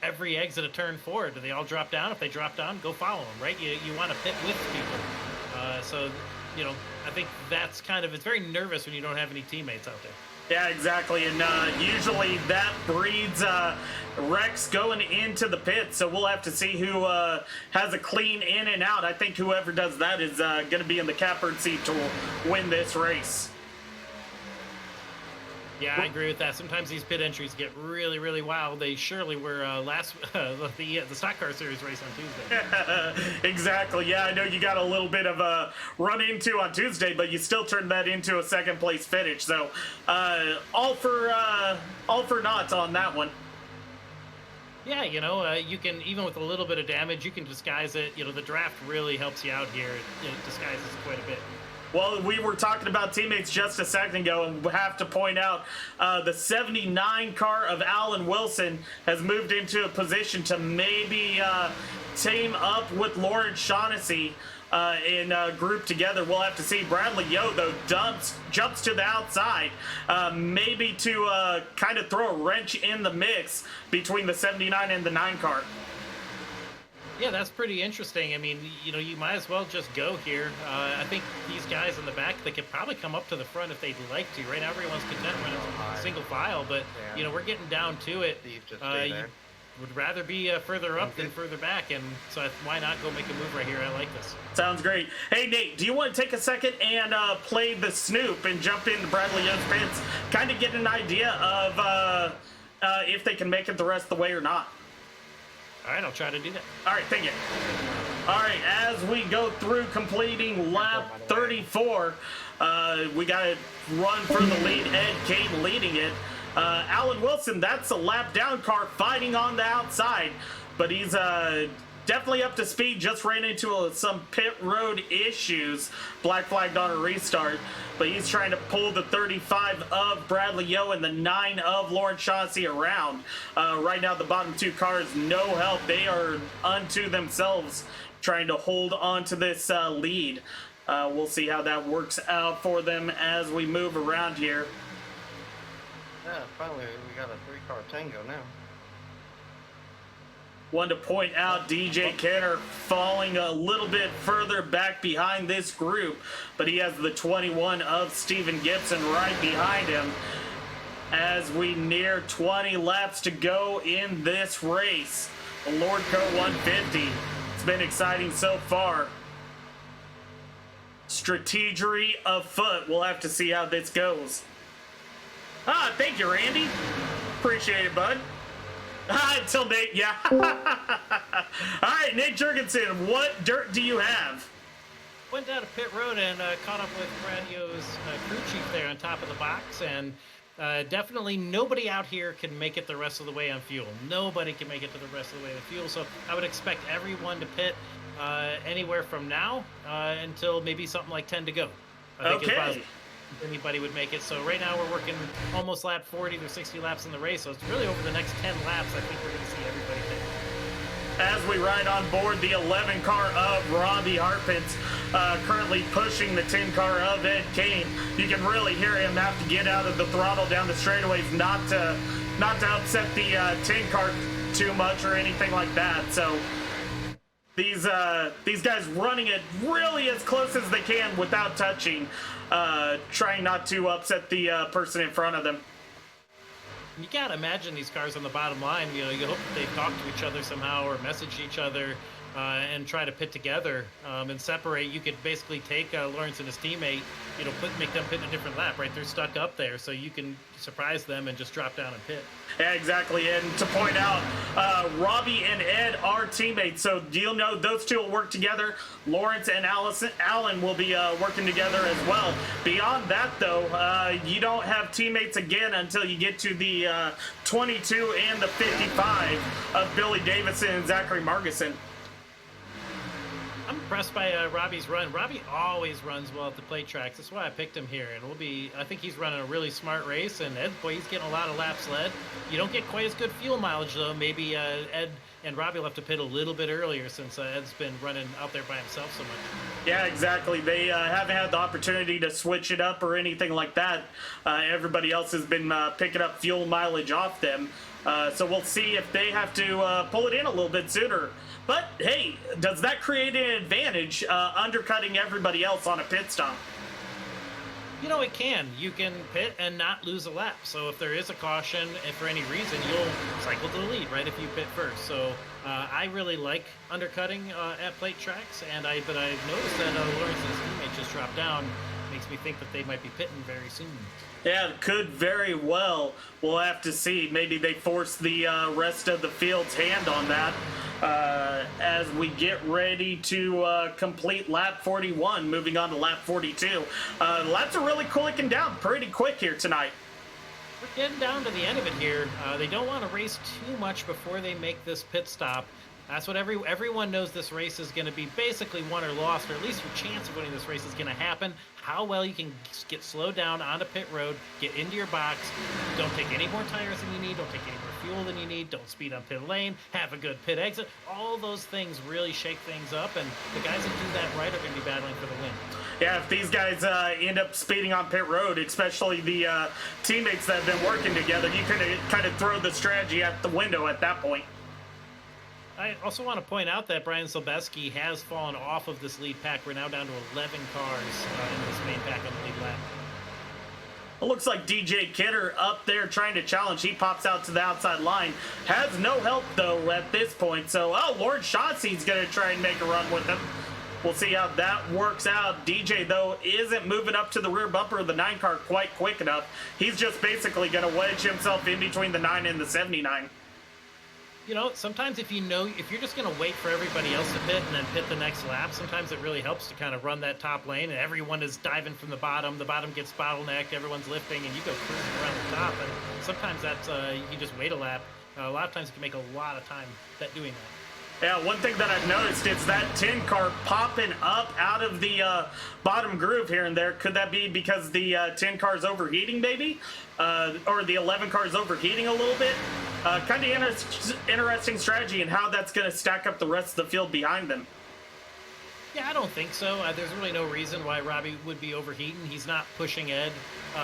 S2: every exit a turn forward. Do they all drop down? If they drop down, go follow them, right? You want to pit with people. So, you know, I think that's kind of, it's very nervous when you don't have any teammates out there.
S1: Yeah, exactly. And usually that breeds wrecks going into the pit. So we'll have to see who has a clean in and out. I think whoever does that is going to be in the catbird seat to win this race.
S2: Yeah, I agree with that. Sometimes these pit entries get really, really wild. They surely were the stock car series race on Tuesday.
S1: Exactly. Yeah, I know you got a little bit of a run into on Tuesday, but you still turned that into a second place finish. So all for naught on that one.
S2: Yeah, you know, you can, even with a little bit of damage, you can disguise it. You know, the draft really helps you out here. It disguises quite a bit.
S1: Well, we were talking about teammates just a second ago, and we have to point out the 79 car of Alan Wilson has moved into a position to maybe team up with Lawrence Shaughnessy in group together. We'll have to see. Bradley Yo, though, jumps to the outside, maybe to kind of throw a wrench in the mix between the 79 and the 9 car.
S2: Yeah, that's pretty interesting. I mean, you know, you might as well just go here. I think these guys in the back, they could probably come up to the front if they'd like to. Right now, everyone's content running single file, but, you know, we're getting down to it.
S3: Steve, just stay there.
S2: Would rather be further up than further back, and so why not go make a move right here? I like this.
S1: Sounds great. Hey, Nate, do you want to take a second and play the Snoop and jump into Bradley Young's pits, kind of get an idea of if they can make it the rest of the way or not?
S2: All right, I'll try to do that.
S1: All right, thank you. All right, as we go through completing lap 34, we got to run for the lead. Ed Kane leading it. Alan Wilson, that's a lap down car fighting on the outside, but he's definitely up to speed. Just ran into some pit road issues. Black flagged on a restart, but he's trying to pull the 35 of Bradley Yo and the 9 of Lawrence Shaughnessy around. Right now, the bottom 2 cars, no help. They are unto themselves trying to hold on to this lead. We'll see how that works out for them as we move around here.
S3: Yeah, finally we got a 3-car tango now.
S1: One to point out, DJ Kenner falling a little bit further back behind this group, but he has the 21 of Steven Gibson right behind him as we near 20 laps to go in this race. The Lordco 150. It's been exciting so far. Strategery afoot. We'll have to see how this goes. Thank you, Randy. Appreciate it, bud. Until Nate, yeah. All right, Nate Jurgensen, what dirt do you have?
S2: Went down to pit road and caught up with Brad Yo's crew chief there on top of the box, and definitely nobody out here can make it the rest of the way on fuel. Nobody can make it to the rest of the way on fuel, so I would expect everyone to pit anywhere from now until maybe something like 10 to go. I think
S1: Okay.
S2: Anybody would make it. So right now we're working almost lap 40. There's 60 laps in the race, so it's really over the next 10 laps I think we're going to see everybody pit.
S1: As we ride on board the 11 car of Robbie Harpins, currently pushing the 10 car of Ed Kane. You can really hear him have to get out of the throttle down the straightaways, not to upset the 10 car too much or anything like that. So these guys running it really as close as they can without touching, trying not to upset the person in front of them.
S2: You gotta imagine these cars on the bottom line, you know, you hope that they talk to each other somehow or message each other. and try to pit together and separate. You could basically take Lawrence and his teammate, make them pit in a different lap, right? They're stuck up there, so you can surprise them and just drop down and pit.
S1: Yeah, exactly. And to point out, Robbie and Ed are teammates, so you'll know those two will work together. Lawrence and Alan will be working together as well. Beyond that, though, you don't have teammates again until you get to the 22 and the 55 of Billy Davidson and Zachary Margison.
S2: I'm impressed by Robbie's run. Robbie always runs well at the plate tracks. That's why I picked him here. And I think he's running a really smart race. And Ed, boy, he's getting a lot of laps led. You don't get quite as good fuel mileage, though. Maybe Ed and Robbie will have to pit a little bit earlier since Ed's been running out there by himself so much.
S1: Yeah, exactly. They haven't had the opportunity to switch it up or anything like that. Everybody else has been picking up fuel mileage off them. So we'll see if they have to pull it in a little bit sooner. But, hey, does that create an advantage undercutting everybody else on a pit stop?
S2: It can. You can pit and not lose a lap. So if there is a caution, and for any reason, you'll cycle to the lead, right, if you pit first. So I really like undercutting at plate tracks, but I've noticed that Lawrence and his teammate just dropped down. Makes me think that they might be pitting very soon.
S1: Yeah, it could very well. We'll have to see. Maybe they force the rest of the field's hand on that as we get ready to complete lap 41, moving on to lap 42. Laps are really cooling down pretty quick here tonight.
S2: We're getting down to the end of it here. They don't want to race too much before they make this pit stop. That's what everyone knows. This race is going to be basically won or lost, or at least your chance of winning this race is going to happen. How well you can get slowed down onto pit road, get into your box, don't take any more tires than you need, don't take any more fuel than you need, don't speed on pit lane, have a good pit exit. All those things really shake things up, and the guys that do that right are going to be battling for the win.
S1: Yeah, if these guys end up speeding on pit road, especially the teammates that have been working together, you could kind of throw the strategy out the window at that point.
S2: I also want to point out that Brian Sobeski has fallen off of this lead pack. We're now down to 11 cars in this main pack on the lead lap.
S1: It looks like DJ Kidder up there trying to challenge. He pops out to the outside line. Has no help, though, at this point. So, Lord Shotzi's going to try and make a run with him. We'll see how that works out. DJ, though, isn't moving up to the rear bumper of the 9 car quite quick enough. He's just basically going to wedge himself in between the 9 and the 79.
S2: Sometimes if you're just going to wait for everybody else to pit and then pit the next lap, sometimes it really helps to kind of run that top lane and everyone is diving from the bottom gets bottlenecked, everyone's lifting, and you go cruising around the top. And sometimes that's, you can just wait a lap. A lot of times it can make a lot of time doing that.
S1: Yeah, one thing that I've noticed is that 10 car popping up out of the bottom groove here and there. Could that be because the 10 car's overheating, maybe? Or the 11 car's overheating a little bit? Kind of interesting strategy and how that's going to stack up the rest of the field behind them.
S2: Yeah, I don't think so. There's really no reason why Robbie would be overheating. He's not pushing Ed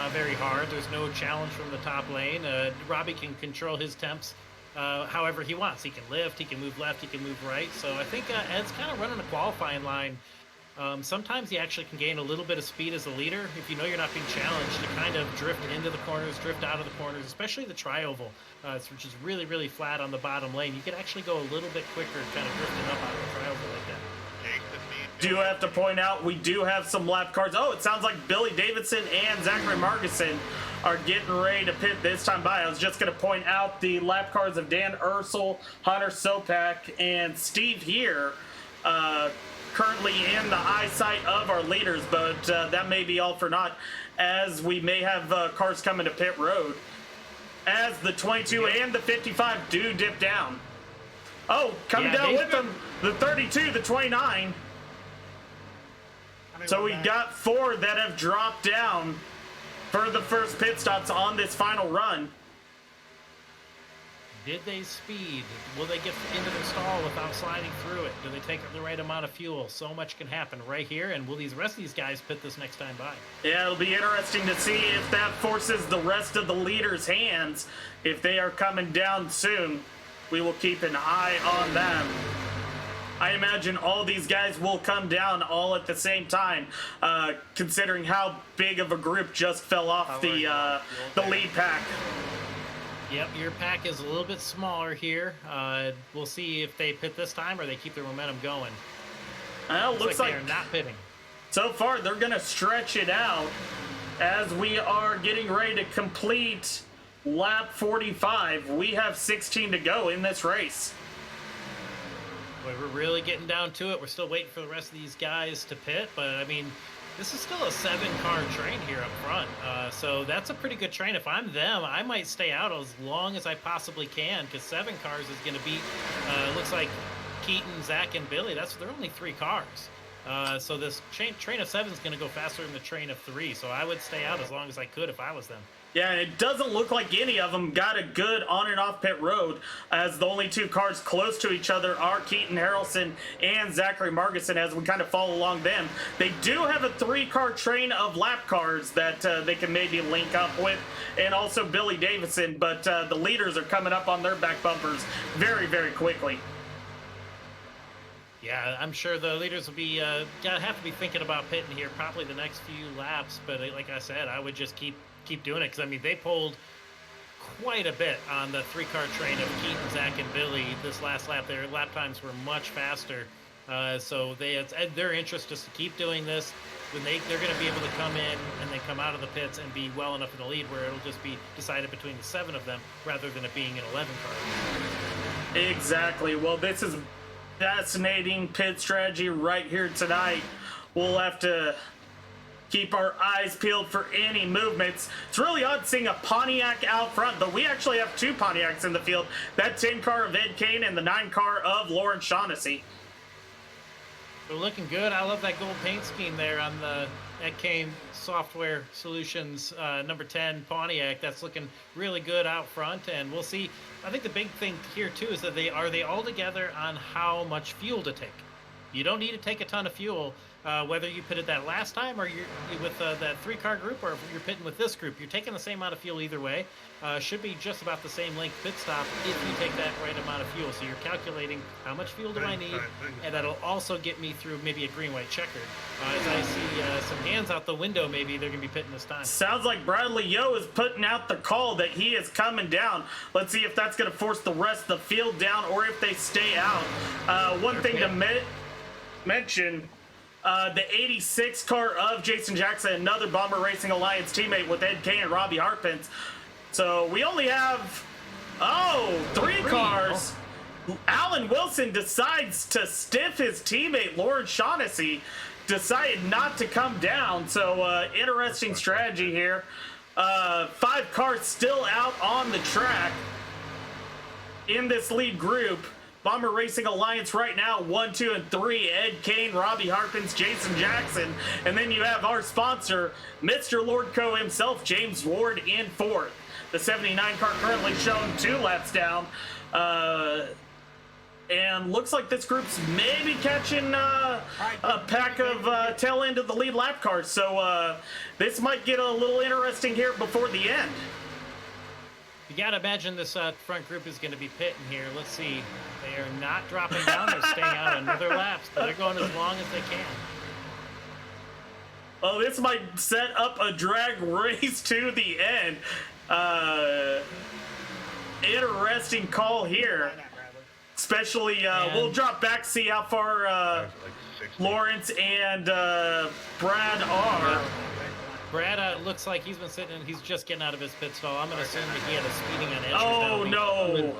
S2: very hard. There's no challenge from the top lane. Robbie can control his temps however he wants. He can lift, he can move left, he can move right. So I think Ed's kind of running a qualifying line. Sometimes he actually can gain a little bit of speed as a leader if you know you're not being challenged to kind of drift into the corners, drift out of the corners, especially the tri-oval, which is really, really flat on the bottom lane. You can actually go a little bit quicker kind of drifting up out of the tri-oval like that.
S1: Do have to point out we do have some lap cars. Oh, it sounds like Billy Davidson and Zachary Margison are getting ready to pit this time by. I was just going to point out the lap cars of Dan Ursel, Hunter Sopak, and Steve here currently in the eyesight of our leaders, but that may be all for naught as we may have cars coming to pit road as the 22 and the 55 do dip down. Oh, coming down with them, the 32, the 29. So we got 4 that have dropped down for the first pit stops on this final run.
S2: Did they speed? Will they get into their stall without sliding through it? Do they take the right amount of fuel? So much can happen right here. And will these rest of these guys pit this next time by?
S1: Yeah, it'll be interesting to see if that forces the rest of the leaders' hands. If they are coming down soon, we will keep an eye on them. I imagine all these guys will come down all at the same time, considering how big of a group just fell off the lead pack.
S2: Yep, your pack is a little bit smaller here. We'll see if they pit this time or they keep their momentum going.
S1: Well, looks like
S2: they're not pitting.
S1: so far they're going to stretch it out as we are getting ready to complete lap 45. We have 16 to go in this race.
S2: Boy, we're really getting down to it. We're still waiting for the rest of these guys to pit, but I mean, this is still a 7-car train here up front. So that's a pretty good train. If I'm them, I might stay out as long as I possibly can because 7 cars is going to beat, looks like Keaton, Zach, and Billy. They're only 3 cars. So this train of 7 is going to go faster than the train of 3. So I would stay out as long as I could if I was them.
S1: Yeah, and it doesn't look like any of them got a good on and off pit road, as the only 2 cars close to each other are Keaton Harrelson and Zachary Marguson as we kind of follow along them. They do have a 3-car train of lap cars that they can maybe link up with, and also Billy Davison, but the leaders are coming up on their back bumpers very, very quickly.
S2: Yeah, I'm sure the leaders will be gonna have to be thinking about pitting here probably the next few laps. But like I said, I would just keep doing it because I mean they pulled quite a bit on the 3-car train of Keaton, Zach, and Billy this last lap. Their lap times were much faster, so their interest is to keep doing this. When they're going to be able to come in and then come out of the pits and be well enough in the lead where it'll just be decided between the 7 of them rather than it being an 11 car.
S1: Exactly. Well, this is fascinating pit strategy right here tonight. We'll have to keep our eyes peeled for any movements. It's really odd seeing a Pontiac out front, but we actually have 2 Pontiacs in the field. That 10 car of Ed Kane and the 9 car of Lauren Shaughnessy.
S2: They're looking good. I love that gold paint scheme there on the Ed Kane Software Solutions number 10 Pontiac. That's looking really good out front, and we'll see. I think the big thing here too is that they all together on how much fuel to take. You don't need to take a ton of fuel, whether you pitted that last time or you're with that 3-car group, or if you're pitting with this group. You're taking the same amount of fuel either way. Should be just about the same length pit stop if you take that right amount of fuel. So you're calculating how much fuel do I need, and that'll also get me through maybe a green-white checkered. As I see some hands out the window, maybe they're going to be pitting this time.
S1: Sounds like Bradley Yo is putting out the call that he is coming down. Let's see if that's going to force the rest of the field down or if they stay out. One thing to mention, the 86 car of Jason Jackson, another Bomber Racing Alliance teammate with Ed Kane and Robbie Harpins. So we only have, 3 cars. Alan Wilson decides to stiff his teammate, Lauren Shaughnessy, decided not to come down. So interesting strategy here. 5 cars still out on the track in this lead group. Bomber Racing Alliance right now, 1, 2, and 3. Ed Kane, Robbie Harpins, Jason Jackson. And then you have our sponsor, Mr. Lordco himself, James Ward, in 4th. The 79 car currently shown 2 laps down. And looks like this group's maybe catching a pack of tail end of the lead lap cars. So this might get a little interesting here before the end.
S2: You got to imagine this front group is going to be pitting here. Let's see. They are not dropping down. They're staying out another laps, but they're going as long as they can.
S1: Oh, this might set up a drag race to the end. Interesting call here. Especially, we'll drop back, see how far Lawrence and Brad are.
S2: Brad looks like he's been sitting, he's just getting out of his pit stall. I'm going to assume that he had a speeding on entry.
S1: Oh,
S2: penalty.
S1: no.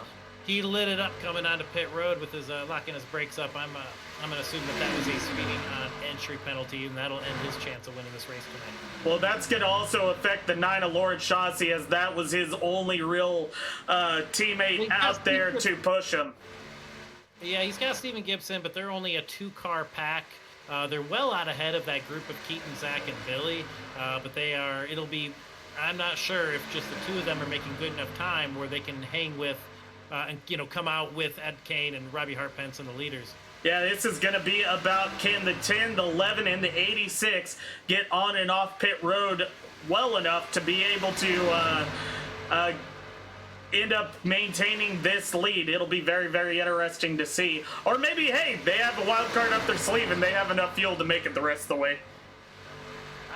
S2: He lit it up coming onto pit road with his locking his brakes up. I'm going to assume that was a speeding on entry penalty, and that'll end his chance of winning this race tonight.
S1: Well, that's going to also affect the 9 of Lawrence Shaughnessy, as that was his only real teammate out there to push him.
S2: Yeah, he's got Steven Gibson, but they're only a 2-car pack. They're well out ahead of that group of Keaton, Zach, and Billy, but I'm not sure if just the 2 of them are making good enough time where they can hang with and come out with Ed Kane and Robbie Harpence and the leaders.
S1: Yeah, this is going to be about can the 10, the 11, and the 86 get on and off pit road well enough to be able to end up maintaining this lead. It'll be very, very interesting to see. Or maybe, hey, they have a wild card up their sleeve and they have enough fuel to make it the rest of the way.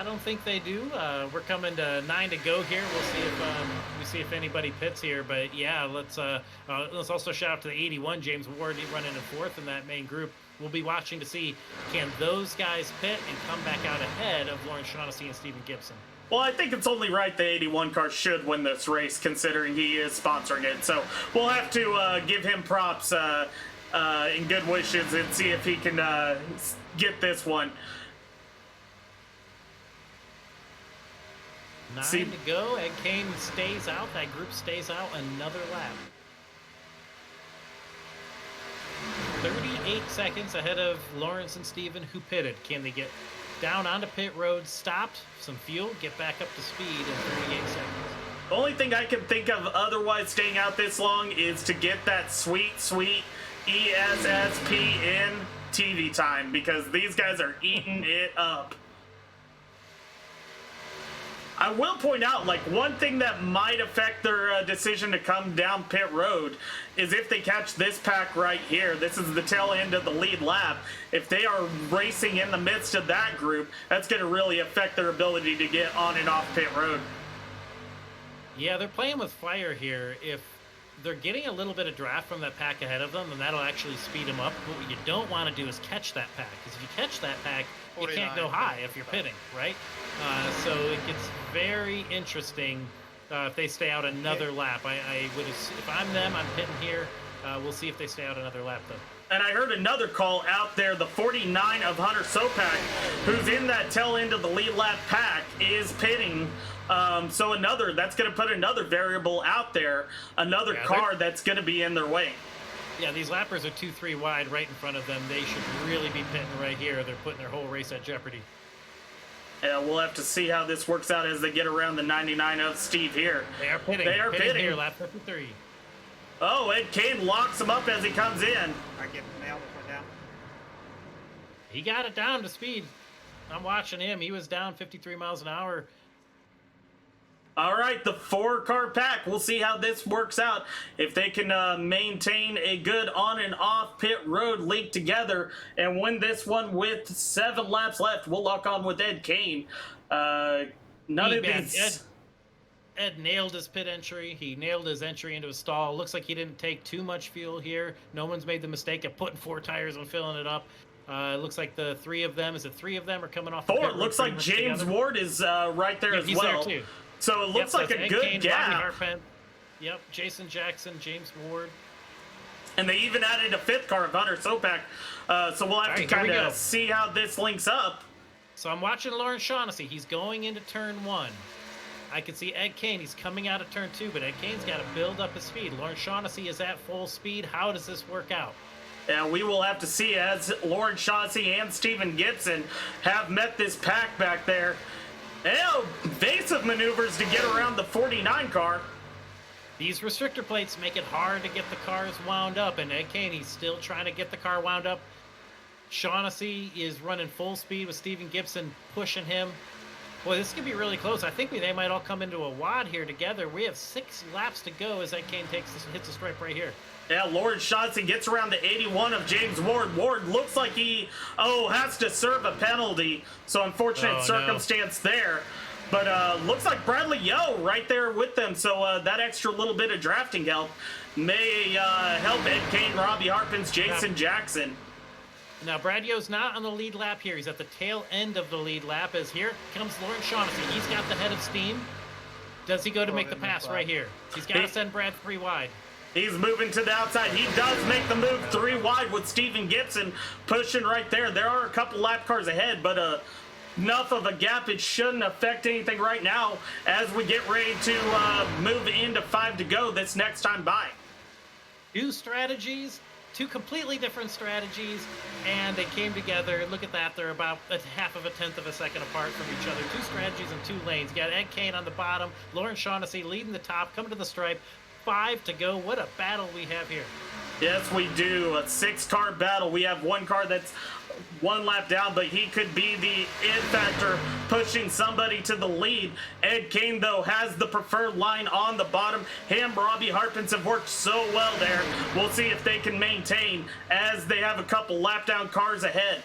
S2: I don't think they do. We're coming to 9 to go here. We'll see if anybody pits here. But yeah, let's also shout out to the 81 James Ward running in fourth in that main group. We'll be watching to see, can those guys pit and come back out ahead of Lawrence Shaughnessy and Stephen Gibson.
S1: Well, I think it's only right the 81 car should win this race, considering he is sponsoring it. So we'll have to give him props and good wishes and see if he can get this one.
S2: 9 to go. Ed Kane stays out. That group stays out another lap. 38 seconds ahead of Lawrence and Steven, who pitted. Can they get down onto pit road, stopped, some fuel, get back up to speed in 38 seconds?
S1: The only thing I can think of otherwise staying out this long is to get that sweet ESSPN TV time, because these guys are eating it up. I will point out, like, one thing that might affect their decision to come down pit road is if they catch this pack right here. This is the tail end of the lead lap. If they are racing in the midst of that group, that's going to really affect their ability to get on and off pit road.
S2: Yeah, they're playing with fire here. If they're getting a little bit of draft from that pack ahead of them, then that'll actually speed them up. But what you don't want to do is catch that pack, because if you catch that pack, you can't go high if you're pitting, right? So it gets very interesting if they stay out another lap. I would, if I'm them, I'm pitting here. We'll see if they stay out another lap, though.
S1: And I heard another call out there. The 49 of Hunter Sopak, who's in that tail end of the lead lap pack, is pitting. So that's going to put another variable out there, another car that's going to be in their way.
S2: Yeah, these lappers are 2-3 wide right in front of them. They should really be pitting right here. They're putting their whole race at jeopardy.
S1: Yeah, we'll have to see how this works out as they get around the 99 of Steve here.
S2: They are pitting.
S1: They are pitting
S2: here, lap 53.
S1: Oh, Ed Kane locks him up as he comes in.
S5: I get nailed if I down.
S2: He got it down to speed. I'm watching him. He was down 53 miles an hour.
S1: All right, the 4-car pack. We'll see how this works out. If they can maintain a good on and off pit road link together and win this one with 7 laps left, we'll lock on with Ed Kane. None of these...
S2: Ed nailed his pit entry. He nailed his entry into a stall. Looks like he didn't take too much fuel here. No one's made the mistake of putting 4 tires and filling it up. It looks like the 3 of them, are coming off.
S1: 4. It looks like James Ward is right there as
S2: he's
S1: well.
S2: There too.
S1: So it looks like a good
S2: Kane,
S1: gap.
S2: Yep, Jason Jackson, James Ward.
S1: And they even added a 5th car of Hunter Sopak. So we'll have to kind of see how this links up.
S2: So I'm watching Lawrence Shaughnessy. He's going into turn 1. I can see Ed Kane. He's coming out of turn 2, but Ed Kane's got to build up his speed. Lawrence Shaughnessy is at full speed. How does this work out?
S1: Yeah, we will have to see as Lawrence Shaughnessy and Stephen Gibson have met this pack back there. Evasive maneuvers to get around the 49 car.
S2: These restrictor plates make it hard to get the cars wound up, and Ed Kane, he's still trying to get the car wound up. Shaughnessy is running full speed with Stephen Gibson pushing him. Boy, this could be really close. I think they might all come into a wad here together. We have 6 laps to go as Ed Kane hits the stripe right here.
S1: Yeah, Lawrence Shaughnessy gets around the 81 of James Ward. Ward looks like he, has to serve a penalty. So unfortunate circumstance there. But looks like Bradley Yo right there with them. So that extra little bit of drafting help may help Ed Kane, Robbie Harpins, Jason Jackson.
S2: Now, Brad Yo's not on the lead lap here. He's at the tail end of the lead lap as here comes Lawrence Shaughnessy. He's got the head of steam. Does he go to make the pass right here? He's got to send Brad 3 wide.
S1: He's moving to the outside. He does make the move 3 wide with Stephen Gibson pushing right there. There are a couple lap cars ahead, but enough of a gap. It shouldn't affect anything right now as we get ready to move into 5 to go this next time by.
S2: 2 strategies, 2 completely different strategies, and they came together. Look at that. They're about a half of a tenth of a second apart from each other. 2 strategies and 2 lanes. You got Ed Kane on the bottom, Lawrence Shaughnessy leading the top, coming to the stripe. 5 to go. What a battle we have here.
S1: Yes, we do. A 6-car battle. We have 1 car that's 1 lap down, but he could be the it factor pushing somebody to the lead. Ed Kane, though, has the preferred line on the bottom. Him, Robbie Harpins have worked so well there. We'll see if they can maintain as they have a couple lap down cars ahead.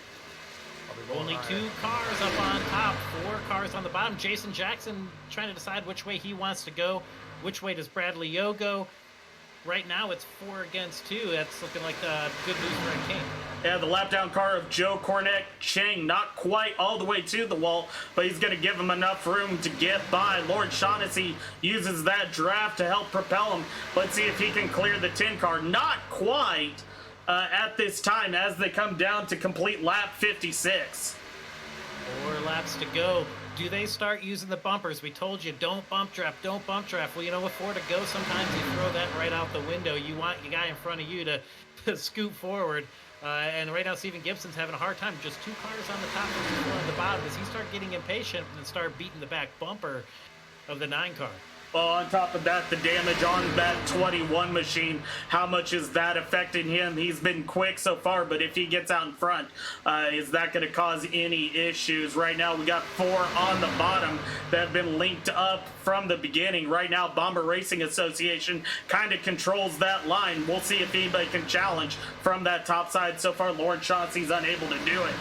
S2: Only 2 cars up on top, 4 cars on the bottom. Jason Jackson trying to decide which way he wants to go. Which way does Bradley Yo go? Right now, it's 4 against 2. That's looking like good news for Ed Kane.
S1: Yeah, the lap down car of Joe Cornette Chang, not quite all the way to the wall, but he's going to give him enough room to get by. Lord Shaughnessy uses that draft to help propel him. Let's see if he can clear the 10 car. Not quite at this time as they come down to complete lap 56.
S2: 4 laps to go. Do they start using the bumpers? We told you, don't bump draft, don't bump draft. Well, you know, with 4 to go, sometimes you throw that right out the window. You want your guy in front of you to scoot forward. And right now, Stephen Gibson's having a hard time. Just 2 cars on the top and 2 on the bottom. Does he start getting impatient and start beating the back bumper of the 9 car?
S1: Well, on top of that, the damage on that 21 machine, how much is that affecting him? He's been quick so far, but if he gets out in front, is that going to cause any issues? Right now, we got 4 on the bottom that have been linked up from the beginning. Right now, Bomber Racing Association kind of controls that line. We'll see if anybody can challenge from that top side. So far, Lord Chauncey's unable to do it.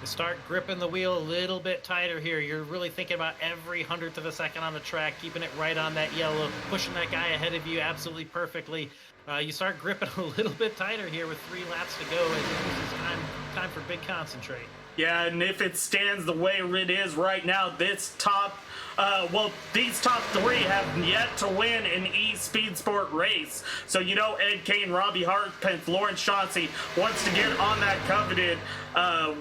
S2: Start gripping the wheel a little bit tighter here. You're really thinking about every 100th of a second on the track, keeping it right on that yellow, pushing that guy ahead of you absolutely perfectly. You start gripping a little bit tighter here with 3 laps to go, and this is time for big concentrate.
S1: Yeah, and if it stands the way it is right now, this top, these top 3 have yet to win an e-speed sport race. So, you know, Ed Kane, Robbie Hartpence, Lawrence Chauncey wants to get on that coveted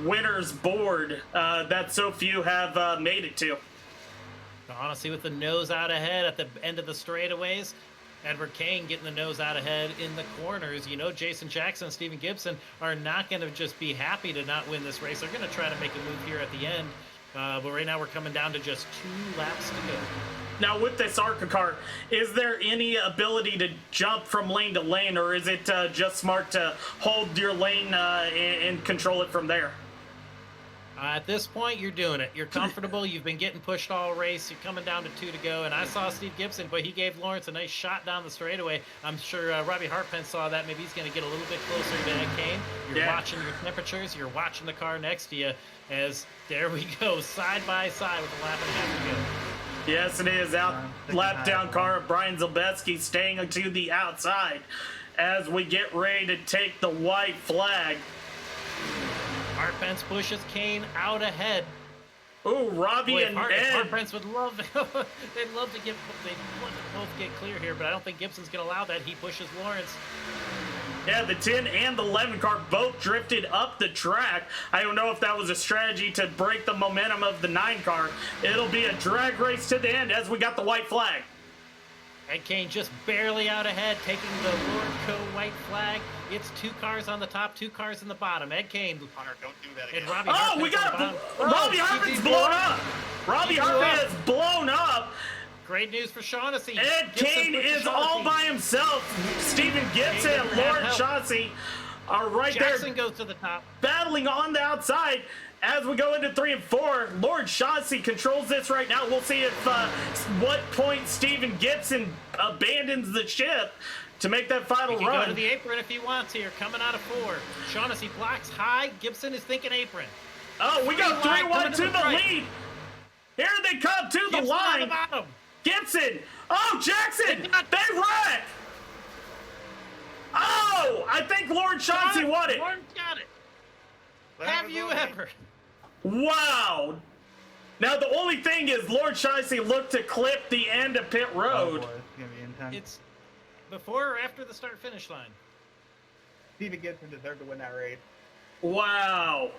S1: winner's board that so few have made it to.
S2: Honestly, with the nose out ahead at the end of the straightaways, Edward Kane getting the nose out ahead in the corners. You know, Jason Jackson and Stephen Gibson are not going to just be happy to not win this race. They're going to try to make a move here at the end. But right now we're coming down to just 2 laps to go.
S1: Now, with this ARCA car, is there any ability to jump from lane to lane, or is it just smart to hold your lane and control it from there?
S2: At this point, you're doing it. You're comfortable. You've been getting pushed all race. You're coming down to 2 to go. And I saw Steve Gibson, but he gave Lawrence a nice shot down the straightaway. I'm sure Robbie Hartpence saw that. Maybe he's going to get a little bit closer to Ed Kane. You're watching your temperatures. You're watching the car next to you as there we go, side by side with a lap and a half to go.
S1: Yes, it is. Lap down car of Brian Zalbeski staying to the outside as we get ready to take the white flag.
S2: Hartpence pushes Kane out ahead.
S1: Ooh, Robbie and Ed.
S2: Hartpence would love, they'd love to both get clear here, but I don't think Gibson's going to allow that. He pushes Lawrence.
S1: Yeah, the 10 and the 11 car both drifted up the track. I don't know if that was a strategy to break the momentum of the 9 car. It'll be a drag race to the end as we got the white flag.
S2: Ed Kane just barely out ahead, taking the Lordco white flag. It's 2 cars on the top, 2 cars in the bottom. Ed Kane.
S5: Hunter, don't do that again.
S2: And Robbie
S1: We got Robbie Hartman's blown up. Robbie Hartman is blown up.
S2: Great news for Shaughnessy.
S1: Ed Kane is all by himself. Stephen Gibson and Lawrence Chauncey are right there.
S2: Jackson goes to the top.
S1: Battling on the outside. As we go into 3 and 4, Lord Chauncey controls this right now. We'll see if what point Stephen Gibson abandons the ship to make that final
S2: He can
S1: run.
S2: go to the apron if he wants here. Coming out of 4. Shaughnessy blocks high. Gibson is thinking apron.
S1: Oh, we got 3-1 to the lead. Here they come to the
S2: Gibson
S1: line.
S2: on the bottom.
S1: Gibson. Oh, Jackson. They wreck. Oh, I think Lord Chauncey won it.
S2: Lawrence got it.
S3: What
S2: Have
S3: happened
S2: you
S3: to me?
S2: ever?
S1: Wow. Now, the only thing is Lord Chauncey looked to clip the end of pit road.
S5: Oh, boy, it's gonna be intense.
S2: It's before or after the start-finish line?
S5: Stephen Gibson deserved to win that race.
S1: Wow.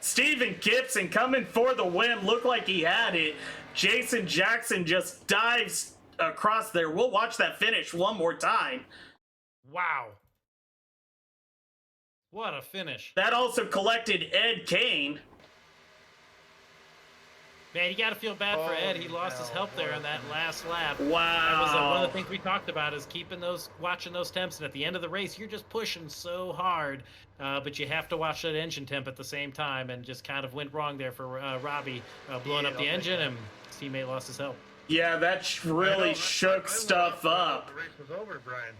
S1: Stephen Gibson coming for the win. Looked like he had it. Jason Jackson just dives across there. We'll watch that finish one more time.
S2: Wow. What a finish.
S1: That also collected Ed Kane.
S2: Man, you got to feel bad for Ed. He
S3: Holy
S2: lost his
S3: hell,
S2: help there
S3: what
S2: on that last lap.
S1: Wow.
S2: That was one of the things we talked about is watching those temps. And at the end of the race, you're just pushing so hard. But you have to watch that engine temp at the same time, and just kind of went wrong there for Robbie blowing up the engine, and his teammate lost his help.
S1: Yeah, that really shook stuff up.
S4: The race was over, Brian.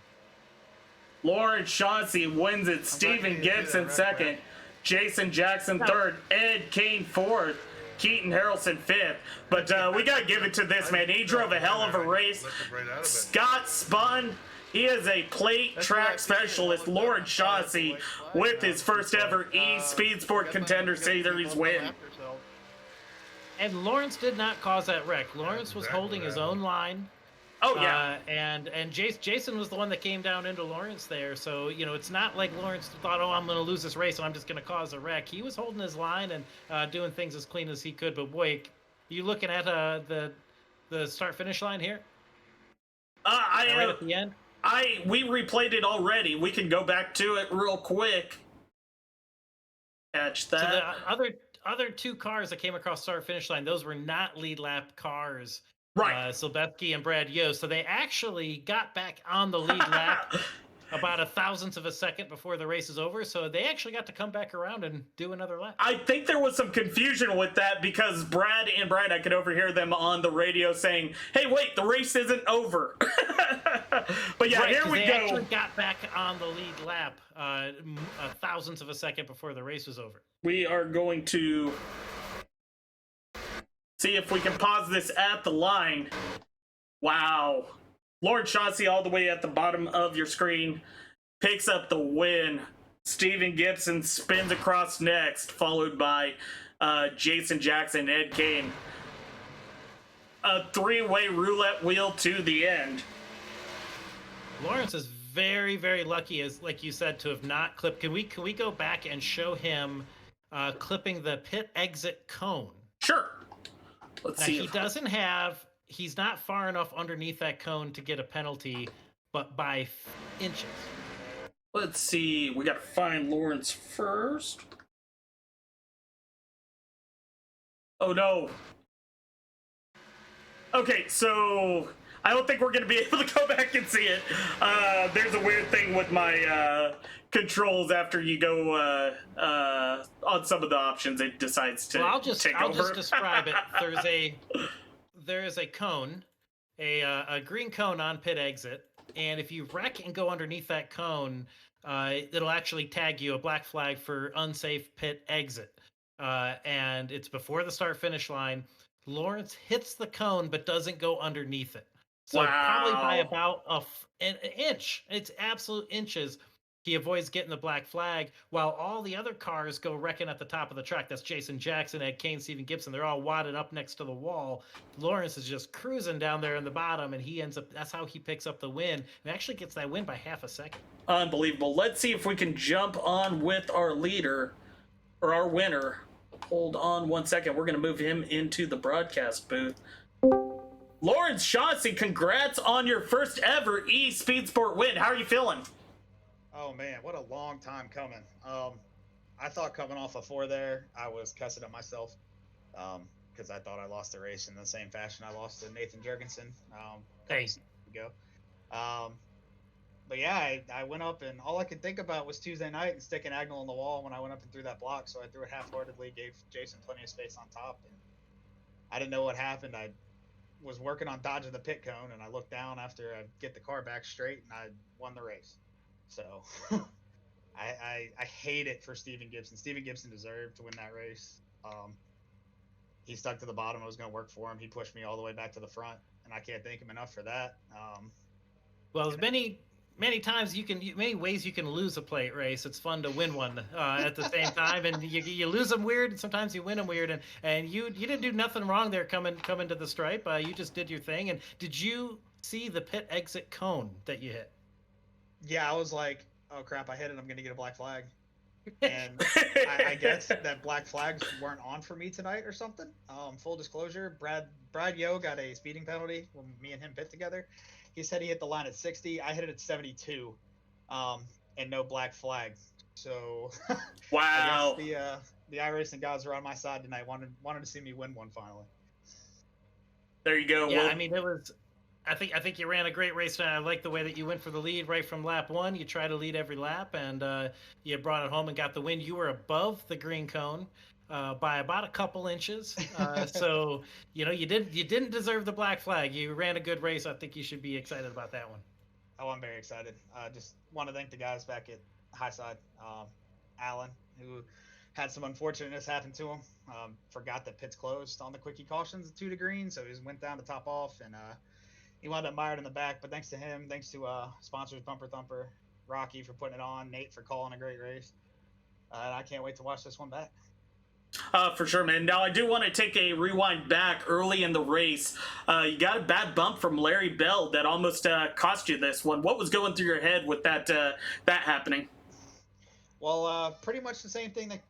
S1: Lawrence Chauncey wins it. Stephen
S3: glad you didn't do
S1: Gibson
S3: that,
S1: second. Jason Jackson third, Ed Kane fourth, Keaton Harrelson fifth. But we got to give it to this man. He drove a hell of a race. Scott Spun. He is a plate track specialist, Lord Chauncey, with his first ever Speed Sport Contender Series win.
S2: And Lawrence did not cause that wreck. Lawrence was holding his own line.
S1: Oh, yeah.
S2: And Jason was the one that came down into Lawrence there. So, you know, it's not like Lawrence thought, oh, I'm going to lose this race and I'm just going to cause a wreck. He was holding his line and doing things as clean as he could. But, boy, you looking at the start-finish line here? Right at the end?
S1: We replayed it already. We can go back to it real quick. Catch that.
S2: So the other two cars that came across start-finish line, those were not lead lap cars.
S1: Right.
S2: Silbetzky and Brad Yost. So they actually got back on the lead lap about a thousandth of a second before the race is over. So they actually got to come back around and do another lap.
S1: I think there was some confusion with that because Brad, I could overhear them on the radio saying, hey, wait, the race isn't over. But yeah,
S2: right,
S1: here we
S2: they
S1: go.
S2: actually got back on the lead lap a thousandth of a second before the race was over.
S1: We are going to see if we can pause this at the line. Wow. Lord Chauncey all the way at the bottom of your screen picks up the win. Steven Gibson spins across next, followed by Jason Jackson, Ed Kane. A three-way roulette wheel to the end.
S2: Lawrence is very, very lucky, as like you said, to have not clipped. Can we go back and show him clipping the pit exit cone?
S1: Sure. Let's see.
S2: He's not far enough underneath that cone to get a penalty, but by inches.
S1: Let's see. We got to find Lawrence first. Oh, no. Okay, so I don't think we're going to be able to go back and see it. There's a weird thing with my controls after you go on some of the options. It decides to
S2: I'll just describe it. There is a cone, a green cone on pit exit, and if you wreck and go underneath that cone, it'll actually tag you a black flag for unsafe pit exit. And it's before the start-finish line. Lawrence hits the cone but doesn't go underneath it. So probably by about an inch. It's absolute inches. He avoids getting the black flag while all the other cars go wrecking at the top of the track. That's Jason Jackson, Ed Kane, Steven Gibson. They're all wadded up next to the wall. Lawrence is just cruising down there in the bottom, and that's how he picks up the win. And actually gets that win by half a second. Unbelievable.
S1: Let's see if we can jump on with our leader, or our winner. Hold on one second. We're going to move him into the broadcast booth. Lawrence Chauncey, congrats on your first ever Speed Sport win. How are you feeling?
S5: Oh man, what a long time coming. I thought coming off a 4 there, I was cussing at myself because I thought I lost the race in the same fashion I lost to Nathan Jurgensen a couple seasons ago. But yeah, I went up and all I could think about was Tuesday night and sticking Agnell on the wall when I went up and threw that block. So I threw it half-heartedly, gave Jason plenty of space on top, and I didn't know what happened. I was working on dodging the pit cone, and I looked down after I get the car back straight, and I won the race. So I hate it for Steven Gibson. Steven Gibson deserved to win that race. He stuck to the bottom. I was going to work for him. He pushed me all the way back to the front, and I can't thank him enough for that.
S2: Well, as many times many ways you can lose a plate race. It's fun to win one at the same time, and you lose them weird, and sometimes you win them weird. And you didn't do nothing wrong there coming to the stripe. You just did your thing. And did you see the pit exit cone that you hit?
S5: Yeah, I was like, oh crap, I hit it. I'm gonna get a black flag. And I guess that black flags weren't on for me tonight or something. Full disclosure, Brad Yo got a speeding penalty when me and him pit together. He said he hit the line at 60. I hit it at 72, and no black flag. So
S1: wow,
S5: I guess the iRacing gods are on my side tonight. Wanted to see me win one finally.
S1: There you go.
S2: Yeah, I mean it was. I think you ran a great race tonight. I like the way that you went for the lead right from lap 1. You try to lead every lap, and you brought it home and got the win. You were above the green cone by about a couple inches. So you didn't deserve the black flag. You ran a good race. I think you should be excited about that one.
S5: Oh, I'm very excited. Just want to thank the guys back at Highside, Alan, who had some unfortunateness happen to him. Forgot that pits closed on the quickie cautions at 2 to green, so he just went down to top off, and he wound up mired in the back. But thanks to him, thanks to sponsors Bumper Thumper, Rocky for putting it on, Nate for calling a great race, and I can't wait to watch this one back.
S1: For sure, man. Now, I do want to take a rewind back early in the race. You got a bad bump from Larry Bell that almost cost you this one. What was going through your head with that happening?
S5: Well, pretty much the same thing that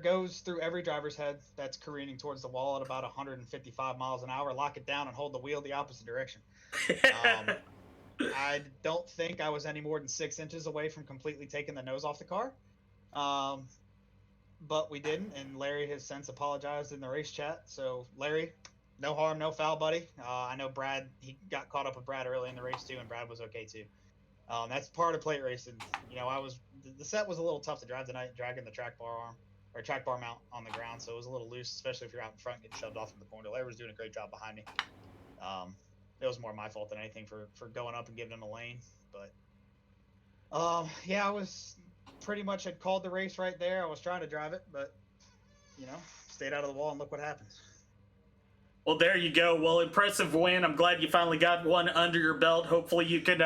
S5: goes through every driver's head that's careening towards the wall at about 155 miles an hour. Lock it down and hold the wheel the opposite direction. I don't think I was any more than 6 inches away from completely taking the nose off the car. But we didn't, and Larry has since apologized in the race chat. So, Larry, no harm, no foul, buddy. I know Brad, he got caught up with Brad early in the race, too, and Brad was okay, too. That's part of plate racing. You know, the set was a little tough to drive tonight, dragging the track bar mount on the ground, so it was a little loose, especially if you're out in front and getting shoved off in the corner. Larry was doing a great job behind me. It was more my fault than anything for going up and giving him a lane. But, yeah, I was pretty much had called the race right there. I was trying to drive it, but, you know, stayed out of the wall, and look what happens.
S1: Well, there you go. Well, impressive win. I'm glad you finally got one under your belt. Hopefully you can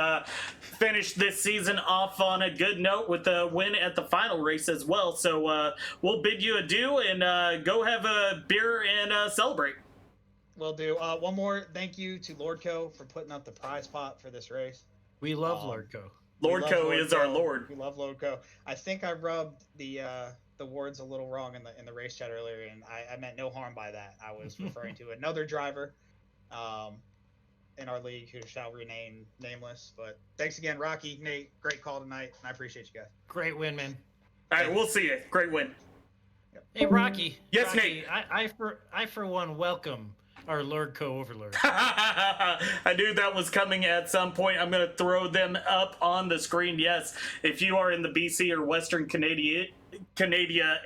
S1: finish this season off on a good note with a win at the final race as well. So we'll bid you adieu and go have a beer and celebrate.
S5: Will do. One more thank you to Lordco for putting up the prize pot for this race.
S2: We love Lordco.
S1: Lordco is our Lord.
S5: We love Lordco. I think I rubbed the words a little wrong in the race chat earlier, and I meant no harm by that. I was referring to another driver in our league who shall remain nameless. But thanks again, Rocky, Nate. Great call tonight, and I appreciate you guys.
S2: Great win, man.
S1: All right, we'll see you. Great win.
S5: Yep.
S2: Hey, Rocky.
S1: Yes,
S2: Rocky,
S1: Nate.
S2: I for one welcome our Lordco overlord.
S1: I knew that was coming at some point. I'm going to throw them up on the screen. Yes, if you are in the BC or Western Canada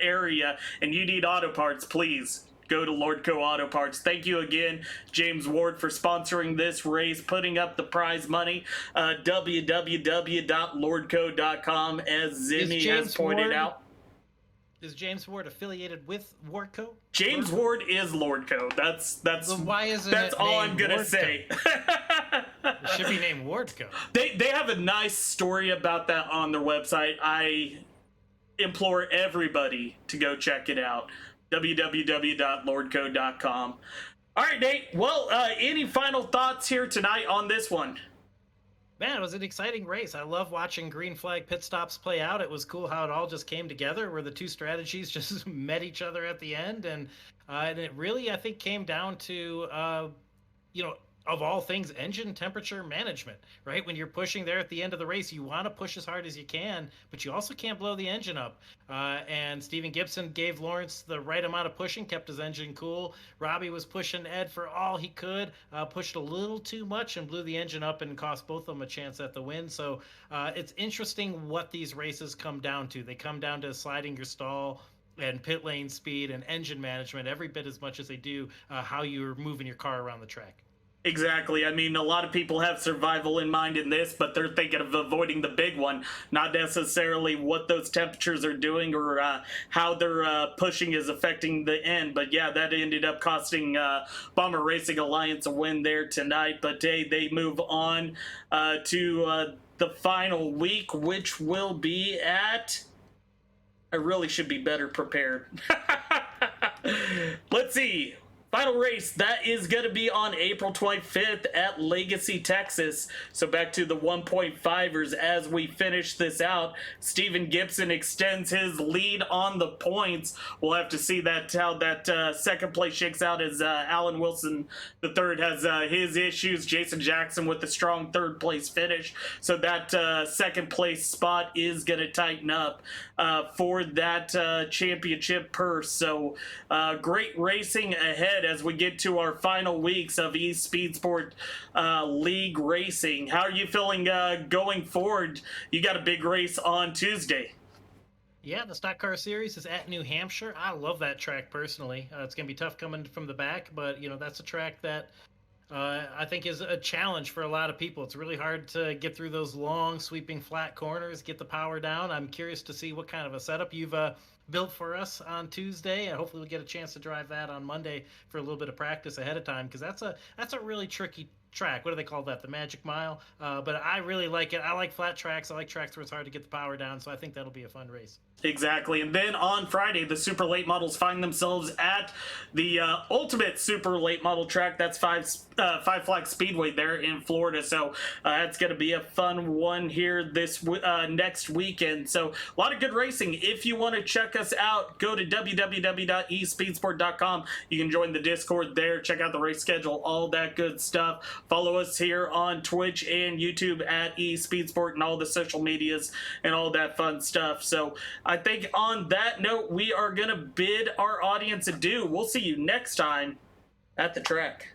S1: area and you need auto parts, please go to Lordco Auto Parts. Thank you again, James Ward, for sponsoring this race, putting up the prize money. www.lordco.com, as Zimmy has pointed out.
S2: Is James Ward affiliated with Lordco?
S1: James Ward is Lordco. That's
S2: why isn't
S1: that's
S2: it
S1: all
S2: named
S1: I'm gonna
S2: Lordco?
S1: say.
S2: It should be named Lordco.
S1: They have a nice story about that on their website. I implore everybody to go check it out. www.lordco.com. All right, Nate. Well, any final thoughts here tonight on this one?
S2: Man, it was an exciting race. I love watching green flag pit stops play out. It was cool how it all just came together, where the two strategies just met each other at the end, and it really, I think, came down to of all things, engine temperature management, right? When you're pushing there at the end of the race, you want to push as hard as you can, but you also can't blow the engine up. And Steven Gibson gave Lawrence the right amount of pushing, kept his engine cool. Robbie was pushing Ed for all he could, pushed a little too much and blew the engine up and cost both of them a chance at the win. So it's interesting what these races come down to. They come down to sliding your stall and pit lane speed and engine management every bit as much as they do how you're moving your car around the track.
S1: Exactly. I mean, a lot of people have survival in mind in this, but they're thinking of avoiding the big one, not necessarily what those temperatures are doing or how their pushing is affecting the end. But yeah, that ended up costing Bomber Racing Alliance a win there tonight. But hey, they move on to the final week, which will be at... I really should be better prepared. Let's see. Final race, that is going to be on April 25th at Legacy, Texas. So back to the 1.5ers as we finish this out. Steven Gibson extends his lead on the points. We'll have to see how that second place shakes out as Alan Wilson III has his issues. Jason Jackson with a strong third place finish. So that second place spot is going to tighten up for that championship purse. So great racing ahead as we get to our final weeks of East Speed Sport League racing. How are you feeling going forward? You got a big race on Tuesday.
S2: Yeah, the Stock Car Series is at New Hampshire. I love that track personally. It's going to be tough coming from the back, but that's a track that I think is a challenge for a lot of people. It's really hard to get through those long, sweeping, flat corners, get the power down. I'm curious to see what kind of a setup you've built for us on Tuesday, and hopefully we'll get a chance to drive that on Monday for a little bit of practice ahead of time, because that's a really tricky track. What do they call that? The Magic Mile. But I really like it. I like flat tracks. I like tracks where it's hard to get the power down. So I think that'll be a fun race.
S1: Exactly. And then on Friday, the super late models find themselves at the ultimate super late model track. That's Five Flag Speedway there in Florida. So that's going to be a fun one here this next weekend. So a lot of good racing. If you want to check us out, go to www.espeedsport.com. You can join the Discord there, check out the race schedule, all that good stuff. Follow us here on Twitch and YouTube at eSpeedsport and all the social medias and all that fun stuff. So I think on that note, we are going to bid our audience adieu. We'll see you next time at the track.